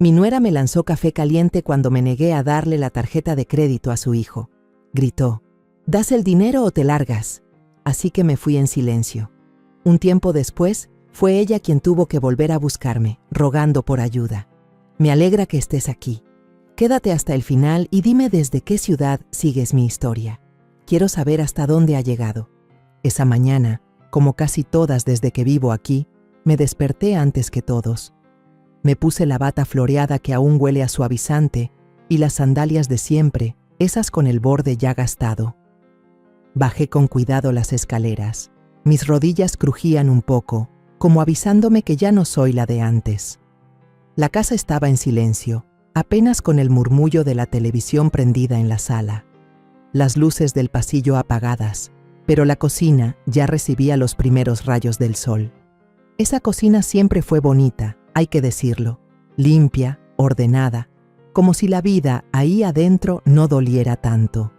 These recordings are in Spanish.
Mi nuera me lanzó café caliente cuando me negué a darle la tarjeta de crédito a su hijo. Gritó: ¿das el dinero o te largas? Así que me fui en silencio. Un tiempo después, fue ella quien tuvo que volver a buscarme, rogando por ayuda. Me alegra que estés aquí. Quédate hasta el final y dime desde qué ciudad sigues mi historia. Quiero saber hasta dónde ha llegado. Esa mañana, como casi todas desde que vivo aquí, me desperté antes que todos. Me puse la bata floreada que aún huele a suavizante y las sandalias de siempre, esas con el borde ya gastado. Bajé con cuidado las escaleras. Mis rodillas crujían un poco, como avisándome que ya no soy la de antes. La casa estaba en silencio, apenas con el murmullo de la televisión prendida en la sala. Las luces del pasillo apagadas, pero la cocina ya recibía los primeros rayos del sol. Esa cocina siempre fue bonita, hay que decirlo, limpia, ordenada, como si la vida ahí adentro no doliera tanto.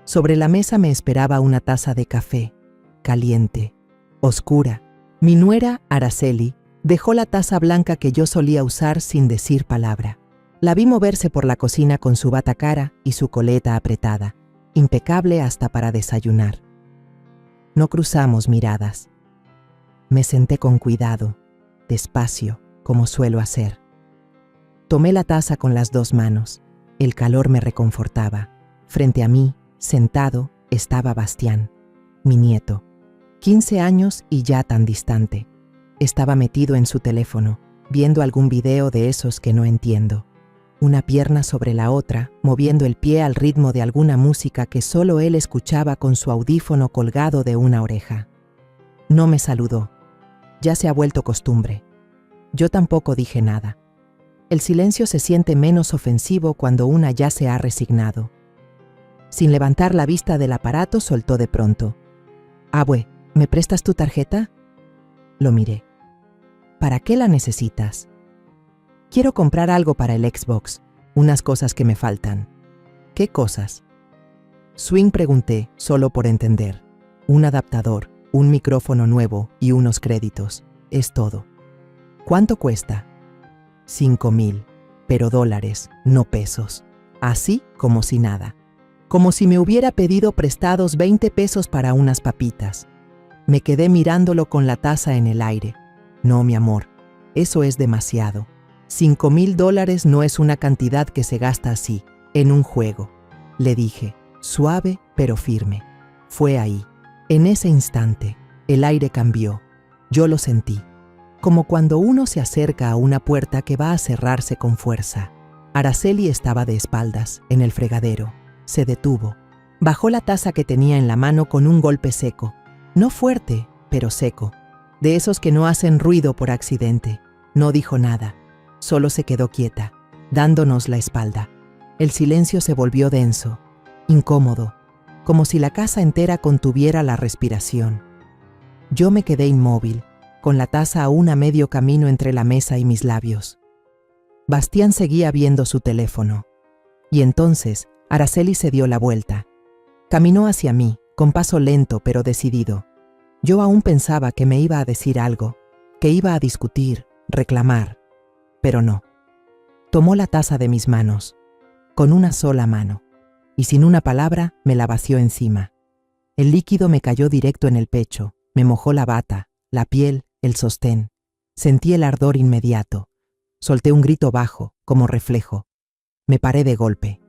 Sobre la mesa me esperaba una taza de café, caliente, oscura. Mi nuera, Araceli, dejó la taza blanca que yo solía usar sin decir palabra. La vi moverse por la cocina con su bata cara y su coleta apretada, impecable hasta para desayunar. No cruzamos miradas. Me senté con cuidado, despacio, como suelo hacer. Tomé la taza con las dos manos. El calor me reconfortaba. Frente a mí, sentado, estaba Bastián, mi nieto. 15 años y ya tan distante. Estaba metido en su teléfono, viendo algún video de esos que no entiendo. Una pierna sobre la otra, moviendo el pie al ritmo de alguna música que solo él escuchaba con su audífono colgado de una oreja. No me saludó. Ya se ha vuelto costumbre. Yo tampoco dije nada. El silencio se siente menos ofensivo cuando una ya se ha resignado. Sin levantar la vista del aparato, soltó de pronto: «Abue, ¿me prestas tu tarjeta?» Lo miré. «¿Para qué la necesitas?» «Quiero comprar algo para el Xbox, unas cosas que me faltan». «¿Qué cosas?» «Swing», pregunté, solo por entender. «Un adaptador, un micrófono nuevo y unos créditos. Es todo». «¿Cuánto cuesta?» 5,000, pero dólares, no pesos. Así como si nada. Como si me hubiera pedido prestados 20 pesos para unas papitas. Me quedé mirándolo con la taza en el aire. «No, mi amor, eso es demasiado. $5,000 no es una cantidad que se gasta así, en un juego», le dije, suave pero firme. Fue ahí. En ese instante, el aire cambió. Yo lo sentí. Como cuando uno se acerca a una puerta que va a cerrarse con fuerza. Araceli estaba de espaldas, en el fregadero. Se detuvo. Bajó la taza que tenía en la mano con un golpe seco. No fuerte, pero seco. De esos que no hacen ruido por accidente. No dijo nada. Solo se quedó quieta, dándonos la espalda. El silencio se volvió denso, incómodo, como si la casa entera contuviera la respiración. Yo me quedé inmóvil, con la taza aún a medio camino entre la mesa y mis labios. Bastián seguía viendo su teléfono. Y entonces, Araceli se dio la vuelta. Caminó hacia mí, con paso lento pero decidido. Yo aún pensaba que me iba a decir algo, que iba a discutir, reclamar. Pero no. Tomó la taza de mis manos, con una sola mano, y sin una palabra me la vació encima. El líquido me cayó directo en el pecho, me mojó la bata, la piel, el sostén. Sentí el ardor inmediato. Solté un grito bajo, como reflejo. Me paré de golpe.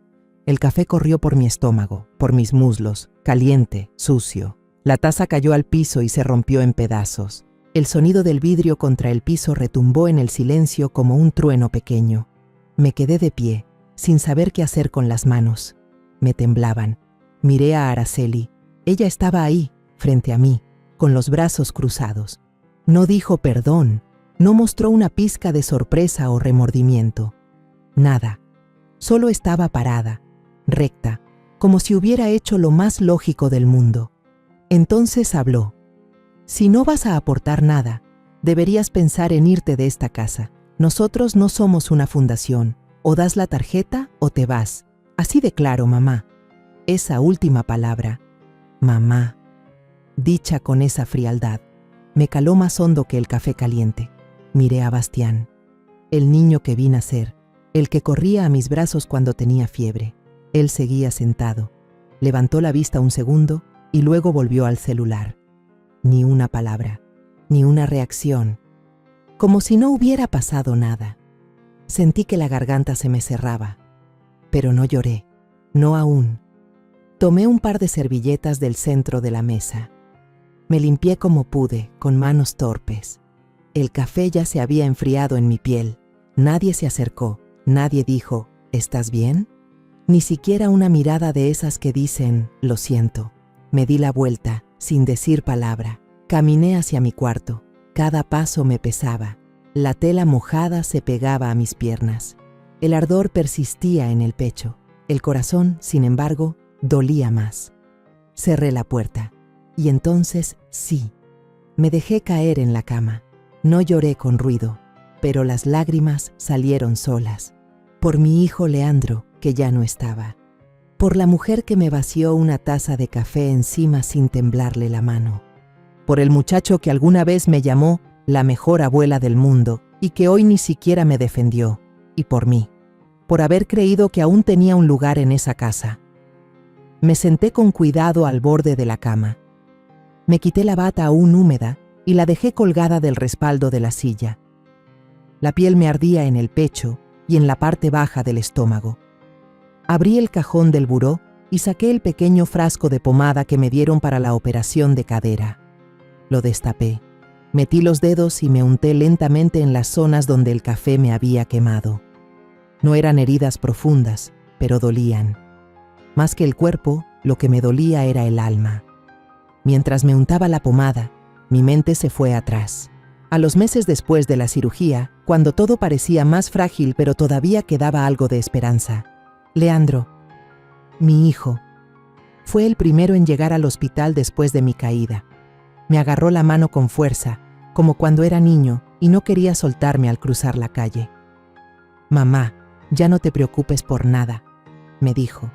El café corrió por mi estómago, por mis muslos, caliente, sucio. La taza cayó al piso y se rompió en pedazos. El sonido del vidrio contra el piso retumbó en el silencio como un trueno pequeño. Me quedé de pie, sin saber qué hacer con las manos. Me temblaban. Miré a Araceli. Ella estaba ahí, frente a mí, con los brazos cruzados. No dijo perdón, no mostró una pizca de sorpresa o remordimiento. Nada. Solo estaba parada, recta, como si hubiera hecho lo más lógico del mundo. Entonces habló. «Si no vas a aportar nada, deberías pensar en irte de esta casa. Nosotros no somos una fundación. O das la tarjeta o te vas. Así de claro, mamá». Esa última palabra, mamá, dicha con esa frialdad, me caló más hondo que el café caliente. Miré a Bastián. el niño que vi nacer, el que corría a mis brazos cuando tenía fiebre. Él seguía sentado. Levantó la vista un segundo y luego volvió al celular. Ni una palabra, ni una reacción, como si no hubiera pasado nada. Sentí que la garganta se me cerraba, pero no lloré, no aún. Tomé un par de servilletas del centro de la mesa. Me limpié como pude, con manos torpes. El café ya se había enfriado en mi piel. Nadie se acercó, nadie dijo, ¿estás bien? Ni siquiera una mirada de esas que dicen, lo siento. Me di la vuelta, sin decir palabra. Caminé hacia mi cuarto. Cada paso me pesaba. La tela mojada se pegaba a mis piernas. El ardor persistía en el pecho. El corazón, sin embargo, dolía más. Cerré la puerta. Y entonces, sí, me dejé caer en la cama. No lloré con ruido, pero las lágrimas salieron solas. Por mi hijo Leandro, que ya no estaba. Por la mujer que me vació una taza de café encima sin temblarle la mano. Por el muchacho que alguna vez me llamó la mejor abuela del mundo y que hoy ni siquiera me defendió. Y por mí. Por haber creído que aún tenía un lugar en esa casa. Me senté con cuidado al borde de la cama. Me quité la bata aún húmeda y la dejé colgada del respaldo de la silla. La piel me ardía en el pecho y en la parte baja del estómago. Abrí el cajón del buró y saqué el pequeño frasco de pomada que me dieron para la operación de cadera. Lo destapé. Metí los dedos y me unté lentamente en las zonas donde el café me había quemado. No eran heridas profundas, pero dolían. Más que el cuerpo, lo que me dolía era el alma. Mientras me untaba la pomada, mi mente se fue atrás. A los meses después de la cirugía, cuando todo parecía más frágil pero todavía quedaba algo de esperanza. Leandro, mi hijo, fue el primero en llegar al hospital después de mi caída. Me agarró la mano con fuerza, como cuando era niño, y no quería soltarme al cruzar la calle. Mamá, ya no te preocupes por nada, me dijo.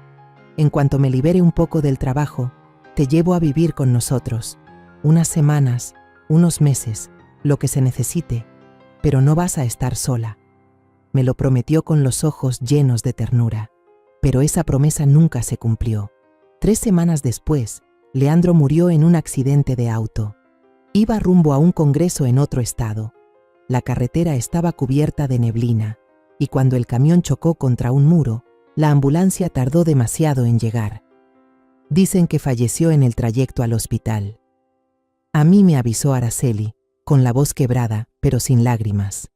En cuanto me libere un poco del trabajo, te llevo a vivir con nosotros. Unas semanas, unos meses, lo que se necesite, pero no vas a estar sola. Me lo prometió con los ojos llenos de ternura, pero esa promesa nunca se cumplió. 3 semanas después, Leandro murió en un accidente de auto. Iba rumbo a un congreso en otro estado. La carretera estaba cubierta de neblina, y cuando el camión chocó contra un muro, la ambulancia tardó demasiado en llegar. Dicen que falleció en el trayecto al hospital. A mí me avisó Araceli, con la voz quebrada, pero sin lágrimas.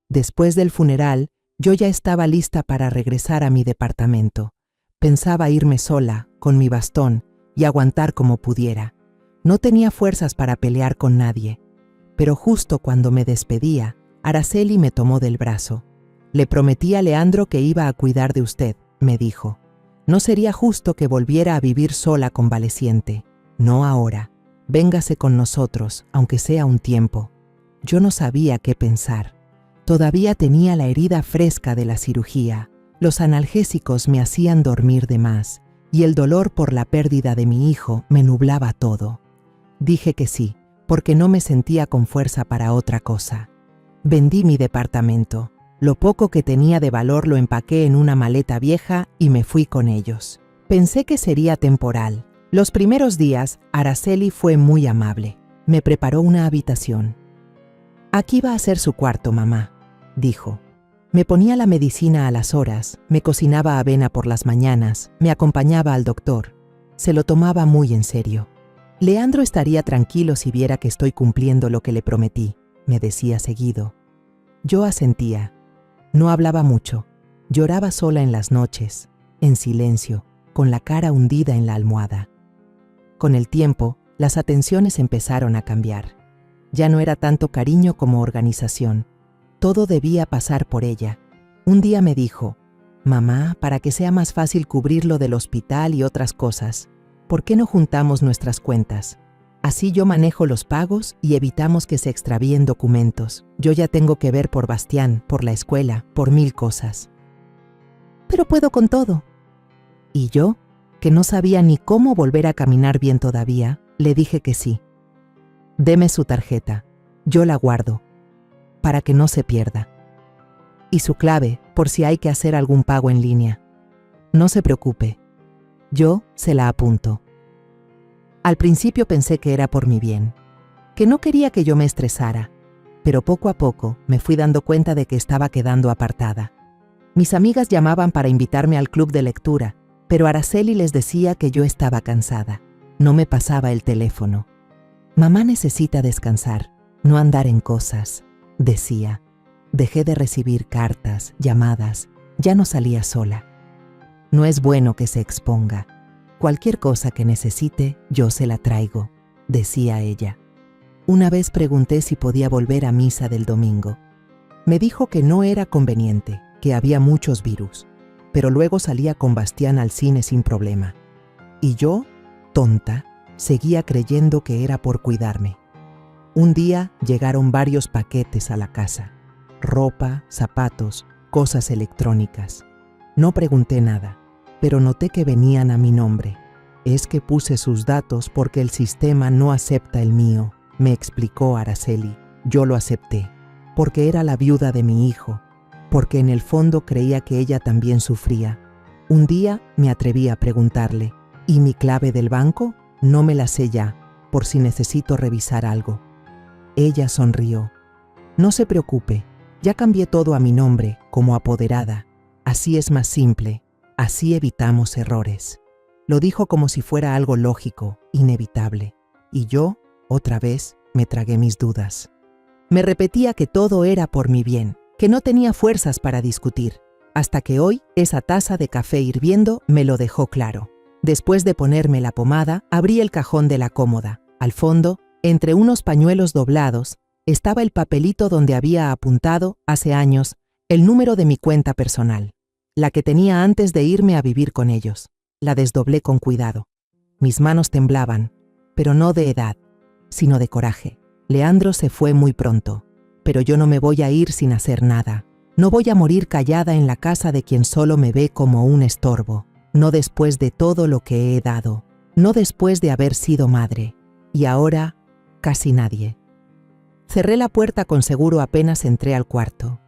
Después del funeral, yo ya estaba lista para regresar a mi departamento. Pensaba irme sola, con mi bastón, y aguantar como pudiera. No tenía fuerzas para pelear con nadie. Pero justo cuando me despedía, Araceli me tomó del brazo. Le prometí a Leandro que iba a cuidar de usted, me dijo. No sería justo que volviera a vivir sola convaleciente. No ahora. Véngase con nosotros, aunque sea un tiempo. Yo no sabía qué pensar. Todavía tenía la herida fresca de la cirugía. Los analgésicos me hacían dormir de más, y el dolor por la pérdida de mi hijo me nublaba todo. Dije que sí, porque no me sentía con fuerza para otra cosa. Vendí mi departamento. Lo poco que tenía de valor lo empaqué en una maleta vieja y me fui con ellos. Pensé que sería temporal. Los primeros días, Araceli fue muy amable. Me preparó una habitación. Aquí va a ser su cuarto, mamá, dijo. Me ponía la medicina a las horas, me cocinaba avena por las mañanas, me acompañaba al doctor. Se lo tomaba muy en serio. Leandro estaría tranquilo si viera que estoy cumpliendo lo que le prometí, me decía seguido. Yo asentía. No hablaba mucho. Lloraba sola en las noches, en silencio, con la cara hundida en la almohada. Con el tiempo, las atenciones empezaron a cambiar. Ya no era tanto cariño como organización. Todo debía pasar por ella. Un día me dijo, «Mamá, para que sea más fácil cubrir lo del hospital y otras cosas, ¿por qué no juntamos nuestras cuentas? Así yo manejo los pagos y evitamos que se extravíen documentos. Yo ya tengo que ver por Bastián, por la escuela, por 1000 cosas». «Pero puedo con todo». Y yo, que no sabía ni cómo volver a caminar bien todavía, le dije que sí. «Deme su tarjeta, yo la guardo, para que no se pierda». Y su clave, por si hay que hacer algún pago en línea. No se preocupe. Yo se la apunto. Al principio pensé que era por mi bien, que no quería que yo me estresara, pero poco a poco me fui dando cuenta de que estaba quedando apartada. Mis amigas llamaban para invitarme al club de lectura, pero Araceli les decía que yo estaba cansada. No me pasaba el teléfono. Mamá necesita descansar, no andar en cosas, decía. Dejé de recibir cartas, llamadas, ya no salía sola. No es bueno que se exponga. Cualquier cosa que necesite, yo se la traigo, decía ella. Una vez pregunté si podía volver a misa del domingo. Me dijo que no era conveniente, que había muchos virus, pero luego salía con Bastián al cine sin problema. Y yo, tonta, seguía creyendo que era por cuidarme. Un día llegaron varios paquetes a la casa. Ropa, zapatos, cosas electrónicas. No pregunté nada, pero noté que venían a mi nombre. Es que puse sus datos porque el sistema no acepta el mío, me explicó Araceli. Yo lo acepté, porque era la viuda de mi hijo, porque en el fondo creía que ella también sufría. Un día me atreví a preguntarle, ¿y mi clave del banco? No me la sé ya, por si necesito revisar algo. Ella sonrió. No se preocupe, ya cambié todo a mi nombre, como apoderada. Así es más simple, así evitamos errores. Lo dijo como si fuera algo lógico, inevitable. Y yo, otra vez, me tragué mis dudas. Me repetía que todo era por mi bien, que no tenía fuerzas para discutir, hasta que hoy esa taza de café hirviendo me lo dejó claro. Después de ponerme la pomada, abrí el cajón de la cómoda. Al fondo, entre unos pañuelos doblados, estaba el papelito donde había apuntado, hace años, el número de mi cuenta personal, la que tenía antes de irme a vivir con ellos. La desdoblé con cuidado. Mis manos temblaban, pero no de edad, sino de coraje. Leandro se fue muy pronto, pero yo no me voy a ir sin hacer nada. No voy a morir callada en la casa de quien solo me ve como un estorbo. No después de todo lo que he dado, no después de haber sido madre. Y ahora, casi nadie. Cerré la puerta con seguro apenas entré al cuarto.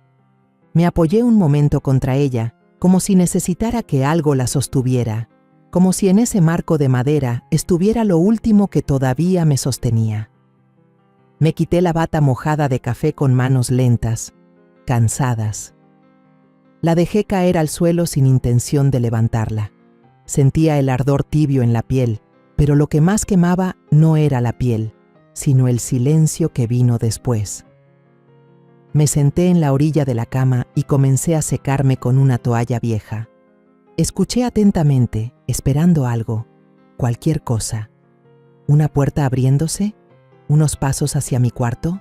Me apoyé un momento contra ella, como si necesitara que algo la sostuviera, como si en ese marco de madera estuviera lo último que todavía me sostenía. Me quité la bata mojada de café con manos lentas, cansadas. La dejé caer al suelo sin intención de levantarla. Sentía el ardor tibio en la piel, pero lo que más quemaba no era la piel, sino el silencio que vino después. Me senté en la orilla de la cama y comencé a secarme con una toalla vieja. Escuché atentamente, esperando algo, cualquier cosa. ¿Una puerta abriéndose? ¿Unos pasos hacia mi cuarto?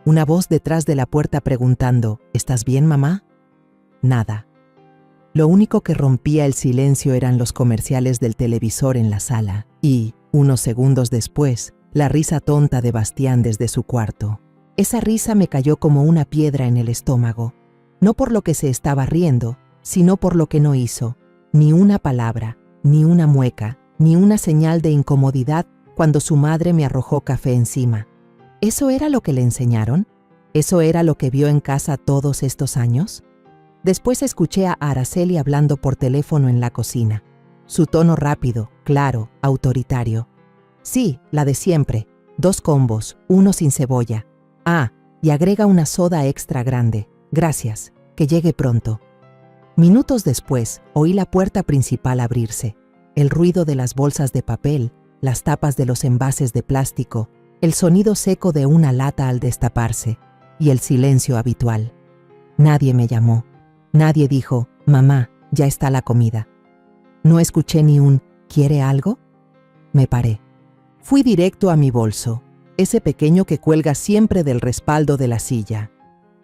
¿Una voz detrás de la puerta preguntando, ¿estás bien, mamá? Nada. Lo único que rompía el silencio eran los comerciales del televisor en la sala y, unos segundos después, la risa tonta de Bastián desde su cuarto. Esa risa me cayó como una piedra en el estómago, no por lo que se estaba riendo, sino por lo que no hizo, ni una palabra, ni una mueca, ni una señal de incomodidad cuando su madre me arrojó café encima. ¿Eso era lo que le enseñaron? ¿Eso era lo que vio en casa todos estos años? Después escuché a Araceli hablando por teléfono en la cocina. Su tono rápido, claro, autoritario. Sí, la de siempre. 2 combos, 1 sin cebolla. Ah, y agrega una soda extra grande. Gracias, que llegue pronto. Minutos después, oí la puerta principal abrirse. El ruido de las bolsas de papel, las tapas de los envases de plástico, el sonido seco de una lata al destaparse, y el silencio habitual. Nadie me llamó. Nadie dijo, mamá, ya está la comida. No escuché ni un, ¿quiere algo? Me paré. Fui directo a mi bolso, ese pequeño que cuelga siempre del respaldo de la silla.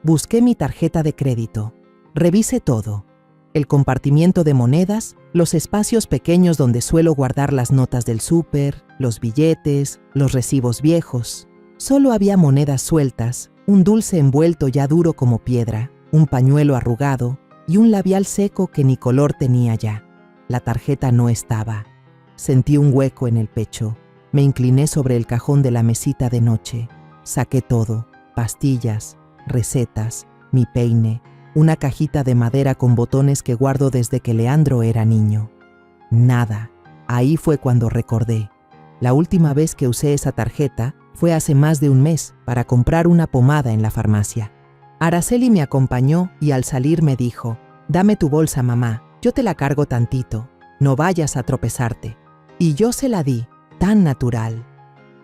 Busqué mi tarjeta de crédito. Revisé todo. El compartimiento de monedas, los espacios pequeños donde suelo guardar las notas del súper, los billetes, los recibos viejos. Solo había monedas sueltas, un dulce envuelto ya duro como piedra, un pañuelo arrugado y un labial seco que ni color tenía ya. La tarjeta no estaba. Sentí un hueco en el pecho. Me incliné sobre el cajón de la mesita de noche. Saqué todo, pastillas, recetas, mi peine, una cajita de madera con botones que guardo desde que Leandro era niño. Nada. Ahí fue cuando recordé. La última vez que usé esa tarjeta fue hace más de un mes para comprar una pomada en la farmacia. Araceli me acompañó y al salir me dijo: «Dame tu bolsa, mamá, yo te la cargo tantito, no vayas a tropezarte». Y yo se la di, tan natural,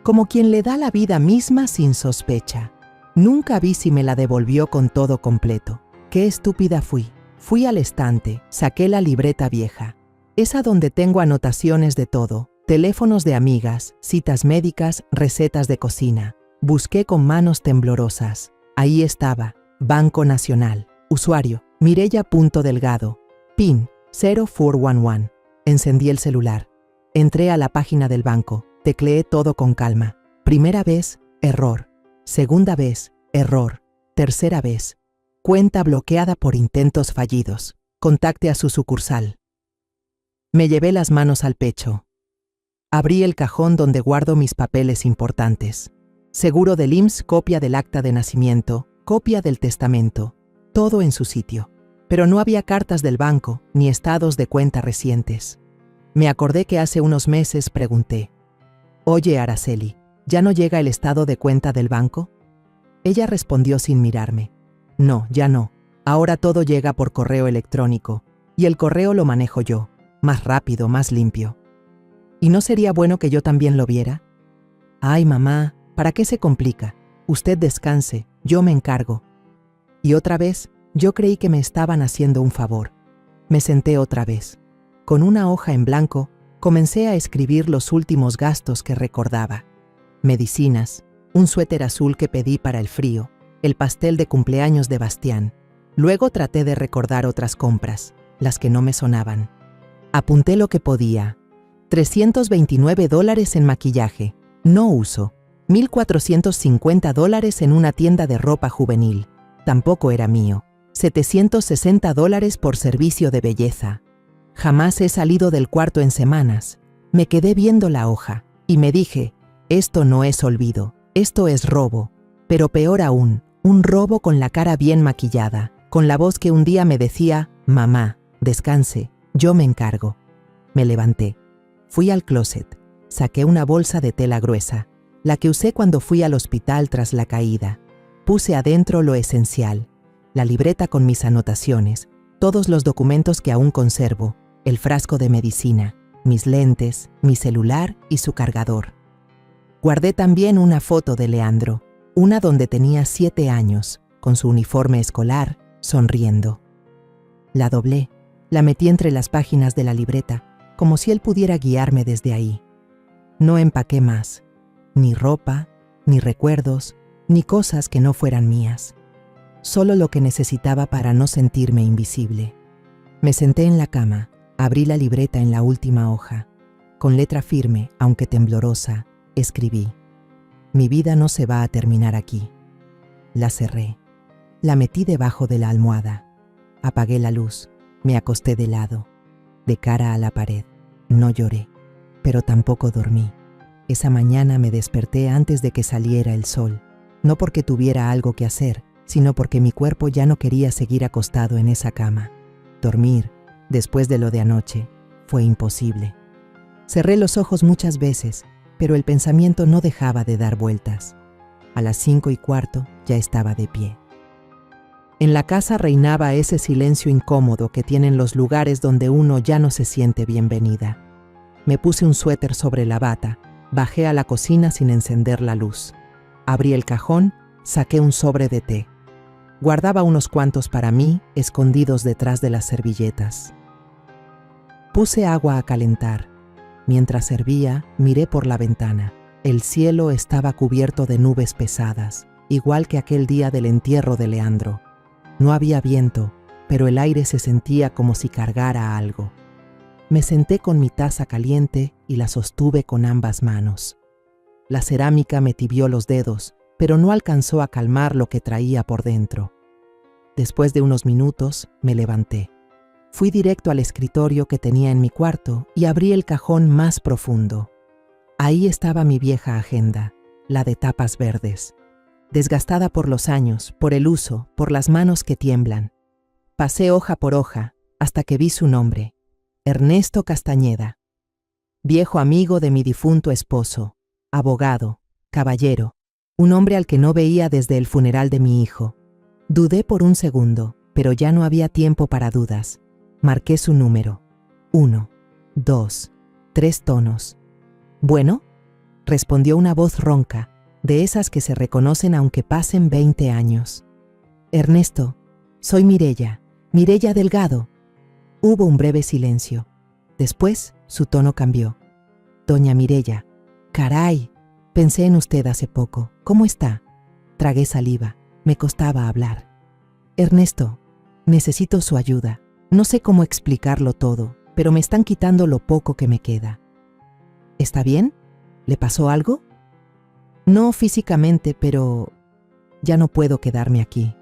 como quien le da la vida misma sin sospecha. Nunca vi si me la devolvió con todo completo. Qué estúpida fui. Fui al estante, saqué la libreta vieja, esa donde tengo anotaciones de todo, teléfonos de amigas, citas médicas, recetas de cocina. Busqué con manos temblorosas. Ahí estaba, Banco Nacional, usuario, Mireya.Delgado, PIN 0411. Encendí el celular. Entré a la página del banco, tecleé todo con calma. Primera vez, error. Segunda vez, error. Tercera vez, cuenta bloqueada por intentos fallidos. Contacte a su sucursal. Me llevé las manos al pecho. Abrí el cajón donde guardo mis papeles importantes. Seguro del IMSS, copia del acta de nacimiento, copia del testamento, todo en su sitio. Pero no había cartas del banco ni estados de cuenta recientes. Me acordé que hace unos meses pregunté: «Oye, Araceli, ¿ya no llega el estado de cuenta del banco?». Ella respondió sin mirarme: «No, ya no. Ahora todo llega por correo electrónico, y el correo lo manejo yo, más rápido, más limpio». ¿Y no sería bueno que yo también lo viera? «Ay, mamá, ¿para qué se complica? Usted descanse, yo me encargo». Y otra vez, yo creí que me estaban haciendo un favor. Me senté otra vez. Con una hoja en blanco, comencé a escribir los últimos gastos que recordaba. Medicinas, un suéter azul que pedí para el frío, el pastel de cumpleaños de Bastián. Luego traté de recordar otras compras, las que no me sonaban. Apunté lo que podía. $329 en maquillaje, no uso. $1,450 en una tienda de ropa juvenil, tampoco era mío. $760 por servicio de belleza. Jamás he salido del cuarto en semanas. Me quedé viendo la hoja y me dije: esto no es olvido, esto es robo. Pero peor aún, un robo con la cara bien maquillada, con la voz que un día me decía: «Mamá, descanse, yo me encargo». Me levanté. Fui al closet. Saqué una bolsa de tela gruesa, la que usé cuando fui al hospital tras la caída. Puse adentro lo esencial: la libreta con mis anotaciones, todos los documentos que aún conservo, el frasco de medicina, mis lentes, mi celular y su cargador. Guardé también una foto de Leandro, una donde tenía 7 años, con su uniforme escolar, sonriendo. La doblé, la metí entre las páginas de la libreta, como si él pudiera guiarme desde ahí. No empaqué más, ni ropa, ni recuerdos, ni cosas que no fueran mías. Solo lo que necesitaba para no sentirme invisible. Me senté en la cama, abrí la libreta en la última hoja. Con letra firme, aunque temblorosa, escribí: «Mi vida no se va a terminar aquí». La cerré. La metí debajo de la almohada. Apagué la luz. Me acosté de lado, de cara a la pared. No lloré, pero tampoco dormí. Esa mañana me desperté antes de que saliera el sol. No porque tuviera algo que hacer, sino porque mi cuerpo ya no quería seguir acostado en esa cama. Dormir, después de lo de anoche, fue imposible. Cerré los ojos muchas veces, pero el pensamiento no dejaba de dar vueltas. A las 5:15 ya estaba de pie. En la casa reinaba ese silencio incómodo que tienen los lugares donde uno ya no se siente bienvenida. Me puse un suéter sobre la bata, bajé a la cocina sin encender la luz. Abrí el cajón, saqué un sobre de té. Guardaba unos cuantos para mí, escondidos detrás de las servilletas. Puse agua a calentar. Mientras servía, miré por la ventana. El cielo estaba cubierto de nubes pesadas, igual que aquel día del entierro de Leandro. No había viento, pero el aire se sentía como si cargara algo. Me senté con mi taza caliente y la sostuve con ambas manos. La cerámica me tibió los dedos, pero no alcanzó a calmar lo que traía por dentro. Después de unos minutos, me levanté. Fui directo al escritorio que tenía en mi cuarto y abrí el cajón más profundo. Ahí estaba mi vieja agenda, la de tapas verdes. Desgastada por los años, por el uso, por las manos que tiemblan. Pasé hoja por hoja hasta que vi su nombre: Ernesto Castañeda. Viejo amigo de mi difunto esposo, abogado, caballero, un hombre al que no veía desde el funeral de mi hijo. Dudé por un segundo, pero ya no había tiempo para dudas. Marqué su número. 1, 2, 3 tonos. ¿Bueno?, respondió una voz ronca, de esas que se reconocen aunque pasen 20 años. Ernesto, soy Mireya Delgado. Hubo un breve silencio. Después, su tono cambió. Doña Mireya, caray, pensé en usted hace poco. ¿Cómo está? Tragué saliva. Me costaba hablar. Ernesto, necesito su ayuda. No sé cómo explicarlo todo, pero me están quitando lo poco que me queda. ¿Está bien? ¿Le pasó algo? No físicamente, pero ya no puedo quedarme aquí.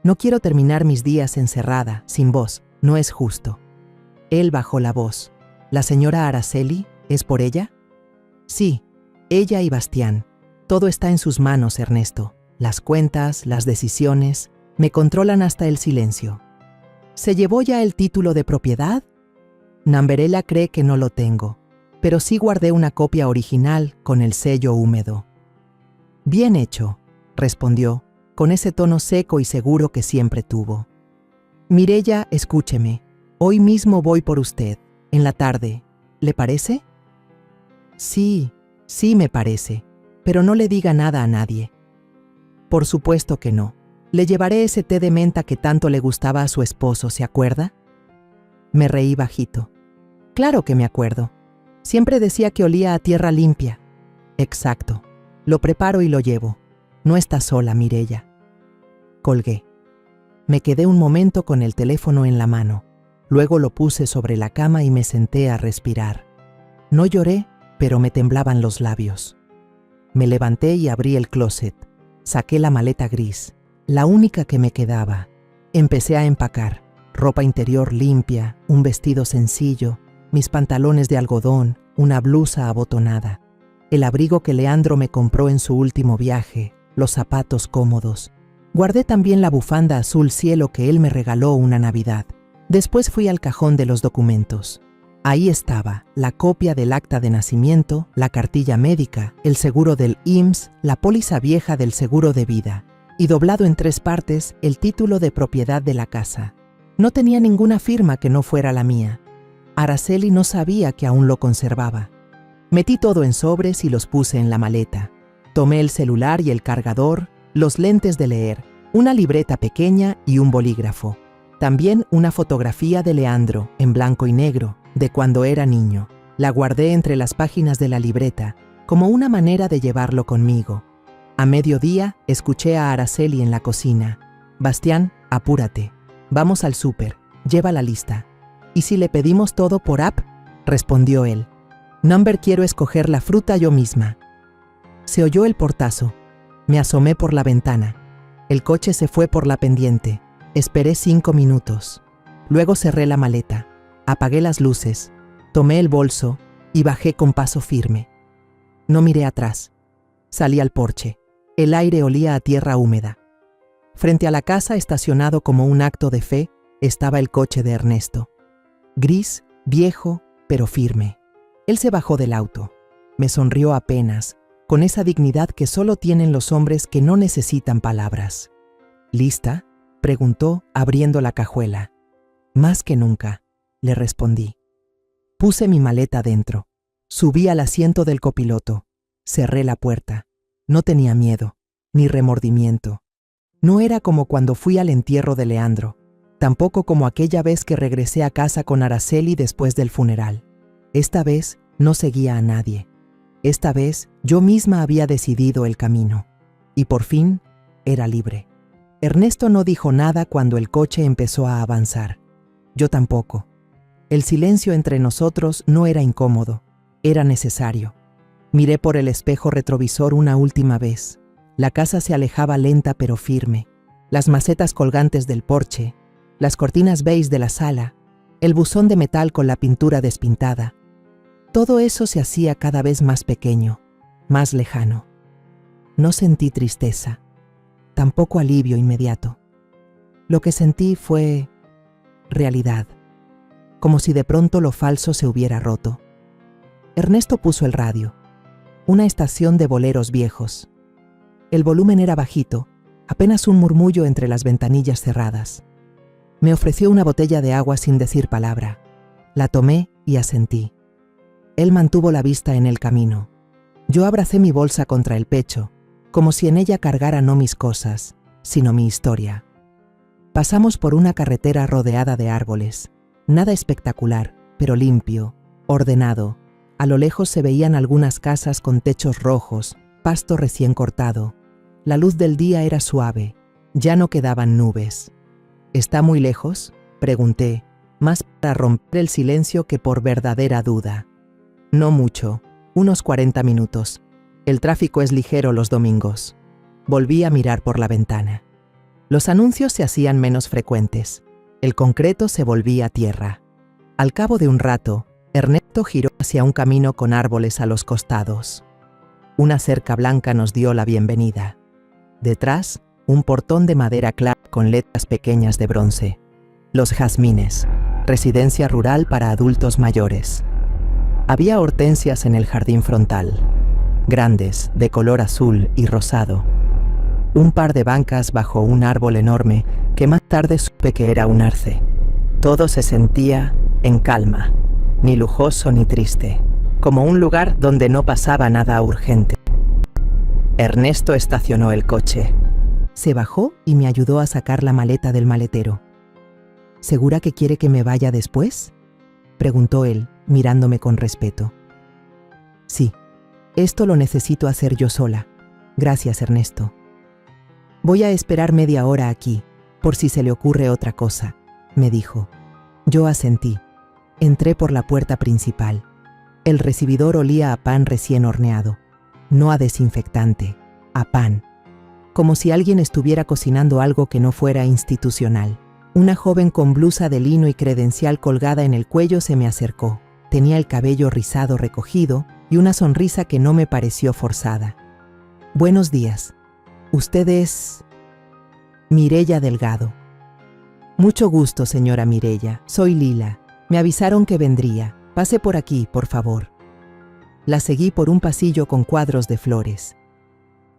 No quiero terminar mis días encerrada, sin vos. No es justo. Él bajó la voz. ¿La señora Araceli? ¿Es por ella? Sí, ella y Bastián. Todo está en sus manos, Ernesto. Las cuentas, las decisiones, me controlan hasta el silencio. ¿Se llevó ya el título de propiedad? Namberella cree que no lo tengo, pero sí guardé una copia original con el sello húmedo. Bien hecho, respondió, con ese tono seco y seguro que siempre tuvo. Mireya, escúcheme. Hoy mismo voy por usted, en la tarde. ¿Le parece? Sí, me parece, pero no le diga nada a nadie. Por supuesto que no. Le llevaré ese té de menta que tanto le gustaba a su esposo, ¿se acuerda? Me reí bajito. Claro que me acuerdo. Siempre decía que olía a tierra limpia. Exacto. Lo preparo y lo llevo. No está sola, Mireya. Colgué. Me quedé un momento con el teléfono en la mano. Luego lo puse sobre la cama y me senté a respirar. No lloré, pero me temblaban los labios. Me levanté y abrí el closet. Saqué la maleta gris, la única que me quedaba. Empecé a empacar. Ropa interior limpia, un vestido sencillo, mis pantalones de algodón, una blusa abotonada, el abrigo que Leandro me compró en su último viaje, los zapatos cómodos. Guardé también la bufanda azul cielo que él me regaló una Navidad. Después fui al cajón de los documentos. Ahí estaba la copia del acta de nacimiento, la cartilla médica, el seguro del IMSS, la póliza vieja del seguro de vida y doblado en 3 partes el título de propiedad de la casa. No tenía ninguna firma que no fuera la mía. Araceli no sabía que aún lo conservaba. Metí todo en sobres y los puse en la maleta. Tomé el celular y el cargador, los lentes de leer, una libreta pequeña y un bolígrafo. También una fotografía de Leandro, en blanco y negro, de cuando era niño. La guardé entre las páginas de la libreta, como una manera de llevarlo conmigo. A mediodía, escuché a Araceli en la cocina. Bastián, apúrate. Vamos al súper. Lleva la lista. ¿Y si le pedimos todo por app? Respondió él. Number, quiero escoger la fruta yo misma. Se oyó el portazo. Me asomé por la ventana. El coche se fue por la pendiente. Esperé 5 minutos. Luego cerré la maleta. Apagué las luces. Tomé el bolso y bajé con paso firme. No miré atrás. Salí al porche. El aire olía a tierra húmeda. Frente a la casa, estacionado como un acto de fe, estaba el coche de Ernesto. Gris, viejo, pero firme. Él se bajó del auto. Me sonrió apenas, con esa dignidad que solo tienen los hombres que no necesitan palabras. ¿Lista?, preguntó, abriendo la cajuela. Más que nunca, le respondí. Puse mi maleta dentro. Subí al asiento del copiloto. Cerré la puerta. No tenía miedo, ni remordimiento. No era como cuando fui al entierro de Leandro, tampoco como aquella vez que regresé a casa con Araceli después del funeral. Esta vez no seguía a nadie. Esta vez yo misma había decidido el camino. Y por fin era libre. Ernesto no dijo nada cuando el coche empezó a avanzar. Yo tampoco. El silencio entre nosotros no era incómodo, era necesario. Miré por el espejo retrovisor una última vez. La casa se alejaba lenta pero firme. Las macetas colgantes del porche, las cortinas beige de la sala, el buzón de metal con la pintura despintada. Todo eso se hacía cada vez más pequeño, más lejano. No sentí tristeza, tampoco alivio inmediato. Lo que sentí fue realidad. Como si de pronto lo falso se hubiera roto. Ernesto puso el radio. Una estación de boleros viejos. El volumen era bajito, apenas un murmullo entre las ventanillas cerradas. Me ofreció una botella de agua sin decir palabra. La tomé y asentí. Él mantuvo la vista en el camino. Yo abracé mi bolsa contra el pecho, como si en ella cargara no mis cosas, sino mi historia. Pasamos por una carretera rodeada de árboles. Nada espectacular, pero limpio, ordenado. A lo lejos se veían algunas casas con techos rojos, pasto recién cortado. La luz del día era suave, ya no quedaban nubes. ¿Está muy lejos?, pregunté, más para romper el silencio que por verdadera duda. No mucho, unos 40 minutos. El tráfico es ligero los domingos. Volví a mirar por la ventana. Los anuncios se hacían menos frecuentes. El concreto se volvía tierra. Al cabo de un rato, Ernesto giró hacia un camino con árboles a los costados. Una cerca blanca nos dio la bienvenida. Detrás, un portón de madera clara con letras pequeñas de bronce. Los Jazmines, residencia rural para adultos mayores. Había hortensias en el jardín frontal, grandes, de color azul y rosado. Un par de bancas bajo un árbol enorme que más tarde supe que era un arce. Todo se sentía en calma, ni lujoso ni triste, como un lugar donde no pasaba nada urgente. Ernesto estacionó el coche. Se bajó y me ayudó a sacar la maleta del maletero. ¿Segura que quiere que me vaya después?, preguntó él, mirándome con respeto. Sí, esto lo necesito hacer yo sola. Gracias, Ernesto. Voy a esperar media hora aquí, por si se le ocurre otra cosa, me dijo. Yo asentí. Entré por la puerta principal. El recibidor olía a pan recién horneado, no a desinfectante, a pan. Como si alguien estuviera cocinando algo que no fuera institucional. Una joven con blusa de lino y credencial colgada en el cuello se me acercó. Tenía el cabello rizado recogido y una sonrisa que no me pareció forzada. Buenos días. ¿Usted es...? Mireya Delgado. Mucho gusto, señora Mireya. Soy Lila. Me avisaron que vendría. Pase por aquí, por favor. La seguí por un pasillo con cuadros de flores.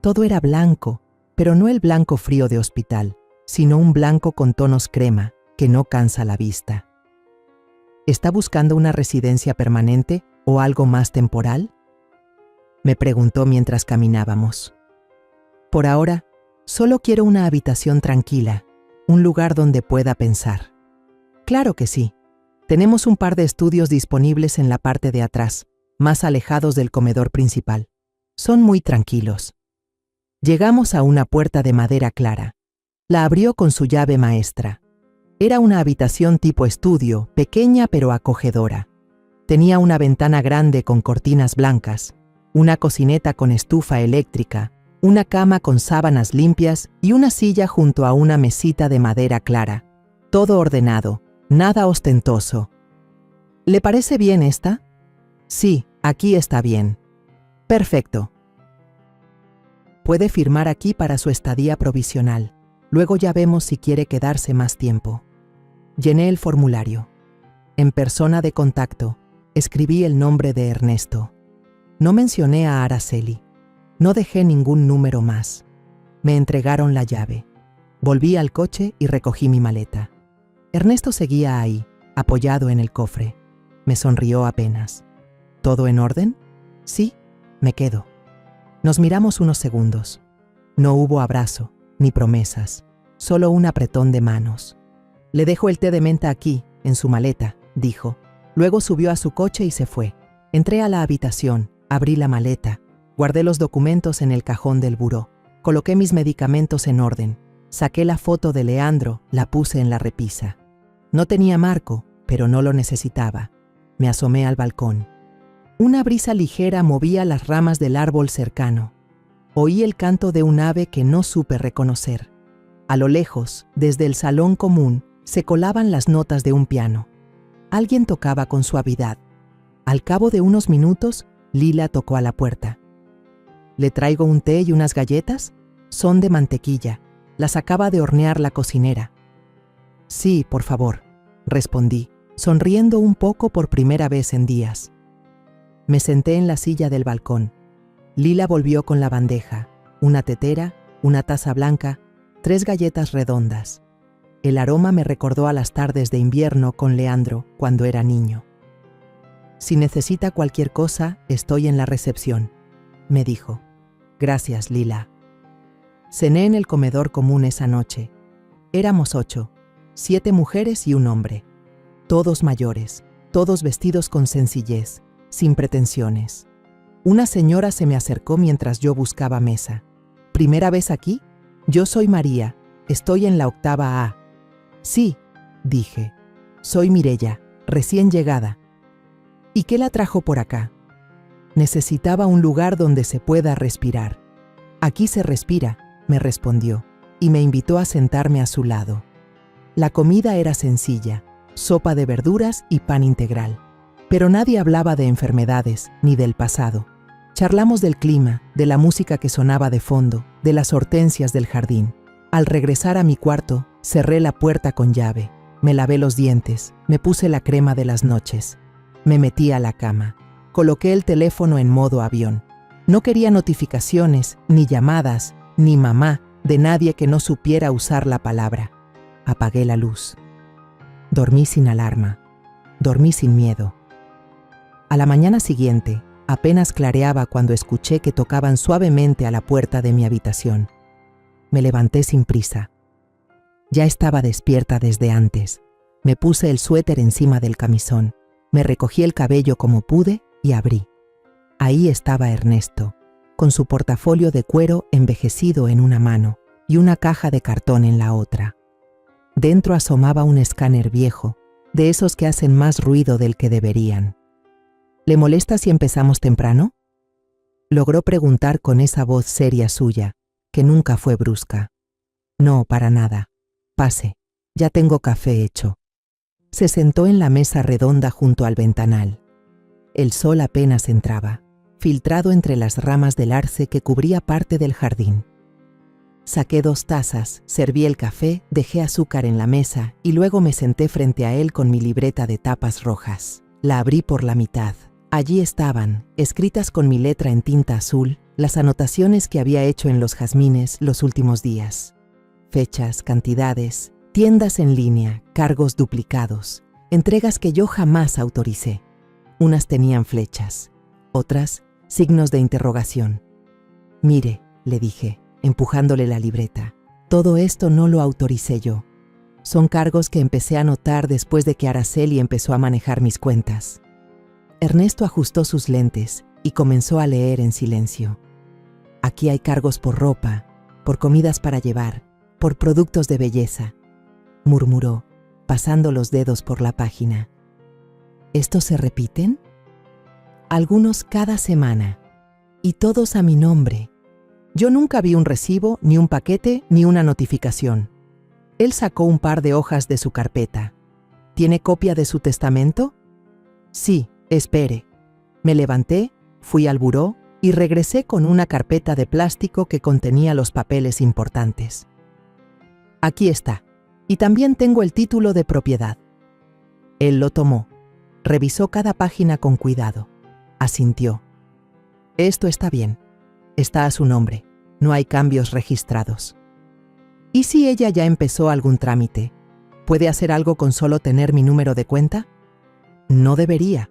Todo era blanco, pero no el blanco frío de hospital, sino un blanco con tonos crema, que no cansa la vista. ¿Está buscando una residencia permanente o algo más temporal?, me preguntó mientras caminábamos. Por ahora, solo quiero una habitación tranquila, un lugar donde pueda pensar. Claro que sí. Tenemos un par de estudios disponibles en la parte de atrás, más alejados del comedor principal. Son muy tranquilos. Llegamos a una puerta de madera clara. La abrió con su llave maestra. Era una habitación tipo estudio, pequeña pero acogedora. Tenía una ventana grande con cortinas blancas, una cocineta con estufa eléctrica, una cama con sábanas limpias y una silla junto a una mesita de madera clara. Todo ordenado, nada ostentoso. ¿Le parece bien esta? Sí, aquí está bien. Perfecto. Puede firmar aquí para su estadía provisional. Luego ya vemos si quiere quedarse más tiempo. Llené el formulario. En persona de contacto, escribí el nombre de Ernesto. No mencioné a Araceli. No dejé ningún número más. Me entregaron la llave. Volví al coche y recogí mi maleta. Ernesto seguía ahí, apoyado en el cofre. Me sonrió apenas. ¿Todo en orden? Sí, me quedo. Nos miramos unos segundos. No hubo abrazo, ni promesas, solo un apretón de manos. Le dejo el té de menta aquí, en su maleta, dijo. Luego subió a su coche y se fue. Entré a la habitación, abrí la maleta, guardé los documentos en el cajón del buró, coloqué mis medicamentos en orden, saqué la foto de Leandro, la puse en la repisa. No tenía marco, pero no lo necesitaba. Me asomé al balcón. Una brisa ligera movía las ramas del árbol cercano. Oí el canto de un ave que no supe reconocer. A lo lejos, desde el salón común, se colaban las notas de un piano. Alguien tocaba con suavidad. Al cabo de unos minutos, Lila tocó a la puerta. ¿Le traigo un té y unas galletas? Son de mantequilla. Las acaba de hornear la cocinera. Sí, por favor. respondí, sonriendo un poco por primera vez en días. Me senté en la silla del balcón. Lila volvió con la bandeja, una tetera, una taza blanca, 3 galletas redondas. El aroma me recordó a las tardes de invierno con Leandro cuando era niño. Si necesita cualquier cosa, estoy en la recepción, me dijo. Gracias, Lila. Cené en el comedor común esa noche. Éramos 8, 7 mujeres y un hombre. Todos mayores, todos vestidos con sencillez, sin pretensiones. Una señora se me acercó mientras yo buscaba mesa. ¿Primera vez aquí? Yo soy María, estoy en la 8ª A. Sí, dije. Soy Mireya, recién llegada. ¿Y qué la trajo por acá? Necesitaba un lugar donde se pueda respirar. Aquí se respira, me respondió, y me invitó a sentarme a su lado. La comida era sencilla, sopa de verduras y pan integral. Pero nadie hablaba de enfermedades ni del pasado. Charlamos del clima, de la música que sonaba de fondo, de las hortensias del jardín. Al regresar a mi cuarto, cerré la puerta con llave. Me lavé los dientes, me puse la crema de las noches. Me metí a la cama. Coloqué el teléfono en modo avión. No quería notificaciones, ni llamadas, ni mamá, de nadie que no supiera usar la palabra. Apagué la luz. Dormí sin alarma. Dormí sin miedo. A la mañana siguiente, apenas clareaba cuando escuché que tocaban suavemente a la puerta de mi habitación. Me levanté sin prisa. Ya estaba despierta desde antes. Me puse el suéter encima del camisón. Me recogí el cabello como pude y abrí. Ahí estaba Ernesto, con su portafolio de cuero envejecido en una mano y una caja de cartón en la otra. Dentro asomaba un escáner viejo, de esos que hacen más ruido del que deberían. ¿Le molesta si empezamos temprano?, logró preguntar con esa voz seria suya, que nunca fue brusca. No, para nada. Pase, ya tengo café hecho. Se sentó en la mesa redonda junto al ventanal. El sol apenas entraba, filtrado entre las ramas del arce que cubría parte del jardín. Saqué 2 tazas, serví el café, dejé azúcar en la mesa y luego me senté frente a él con mi libreta de tapas rojas. La abrí por la mitad. Allí estaban, escritas con mi letra en tinta azul, las anotaciones que había hecho en los jazmines los últimos días. Fechas, cantidades, tiendas en línea, cargos duplicados, entregas que yo jamás autoricé. Unas tenían flechas, otras signos de interrogación. Mire, le dije, empujándole la libreta, todo esto no lo autoricé yo. Son cargos que empecé a anotar después de que Araceli empezó a manejar mis cuentas. Ernesto ajustó sus lentes y comenzó a leer en silencio. Aquí hay cargos por ropa, por comidas para llevar, por productos de belleza, murmuró, pasando los dedos por la página. ¿Estos se repiten? Algunos cada semana, y todos a mi nombre. Yo nunca vi un recibo, ni un paquete, ni una notificación. Él sacó un par de hojas de su carpeta. ¿Tiene copia de su testamento? Sí, espere. Me levanté, fui al buró y regresé con una carpeta de plástico que contenía los papeles importantes. Aquí está, y también tengo el título de propiedad. Él lo tomó, revisó cada página con cuidado, asintió. Esto está bien, está a su nombre, no hay cambios registrados. ¿Y si ella ya empezó algún trámite? ¿Puede hacer algo con solo tener mi número de cuenta? No debería,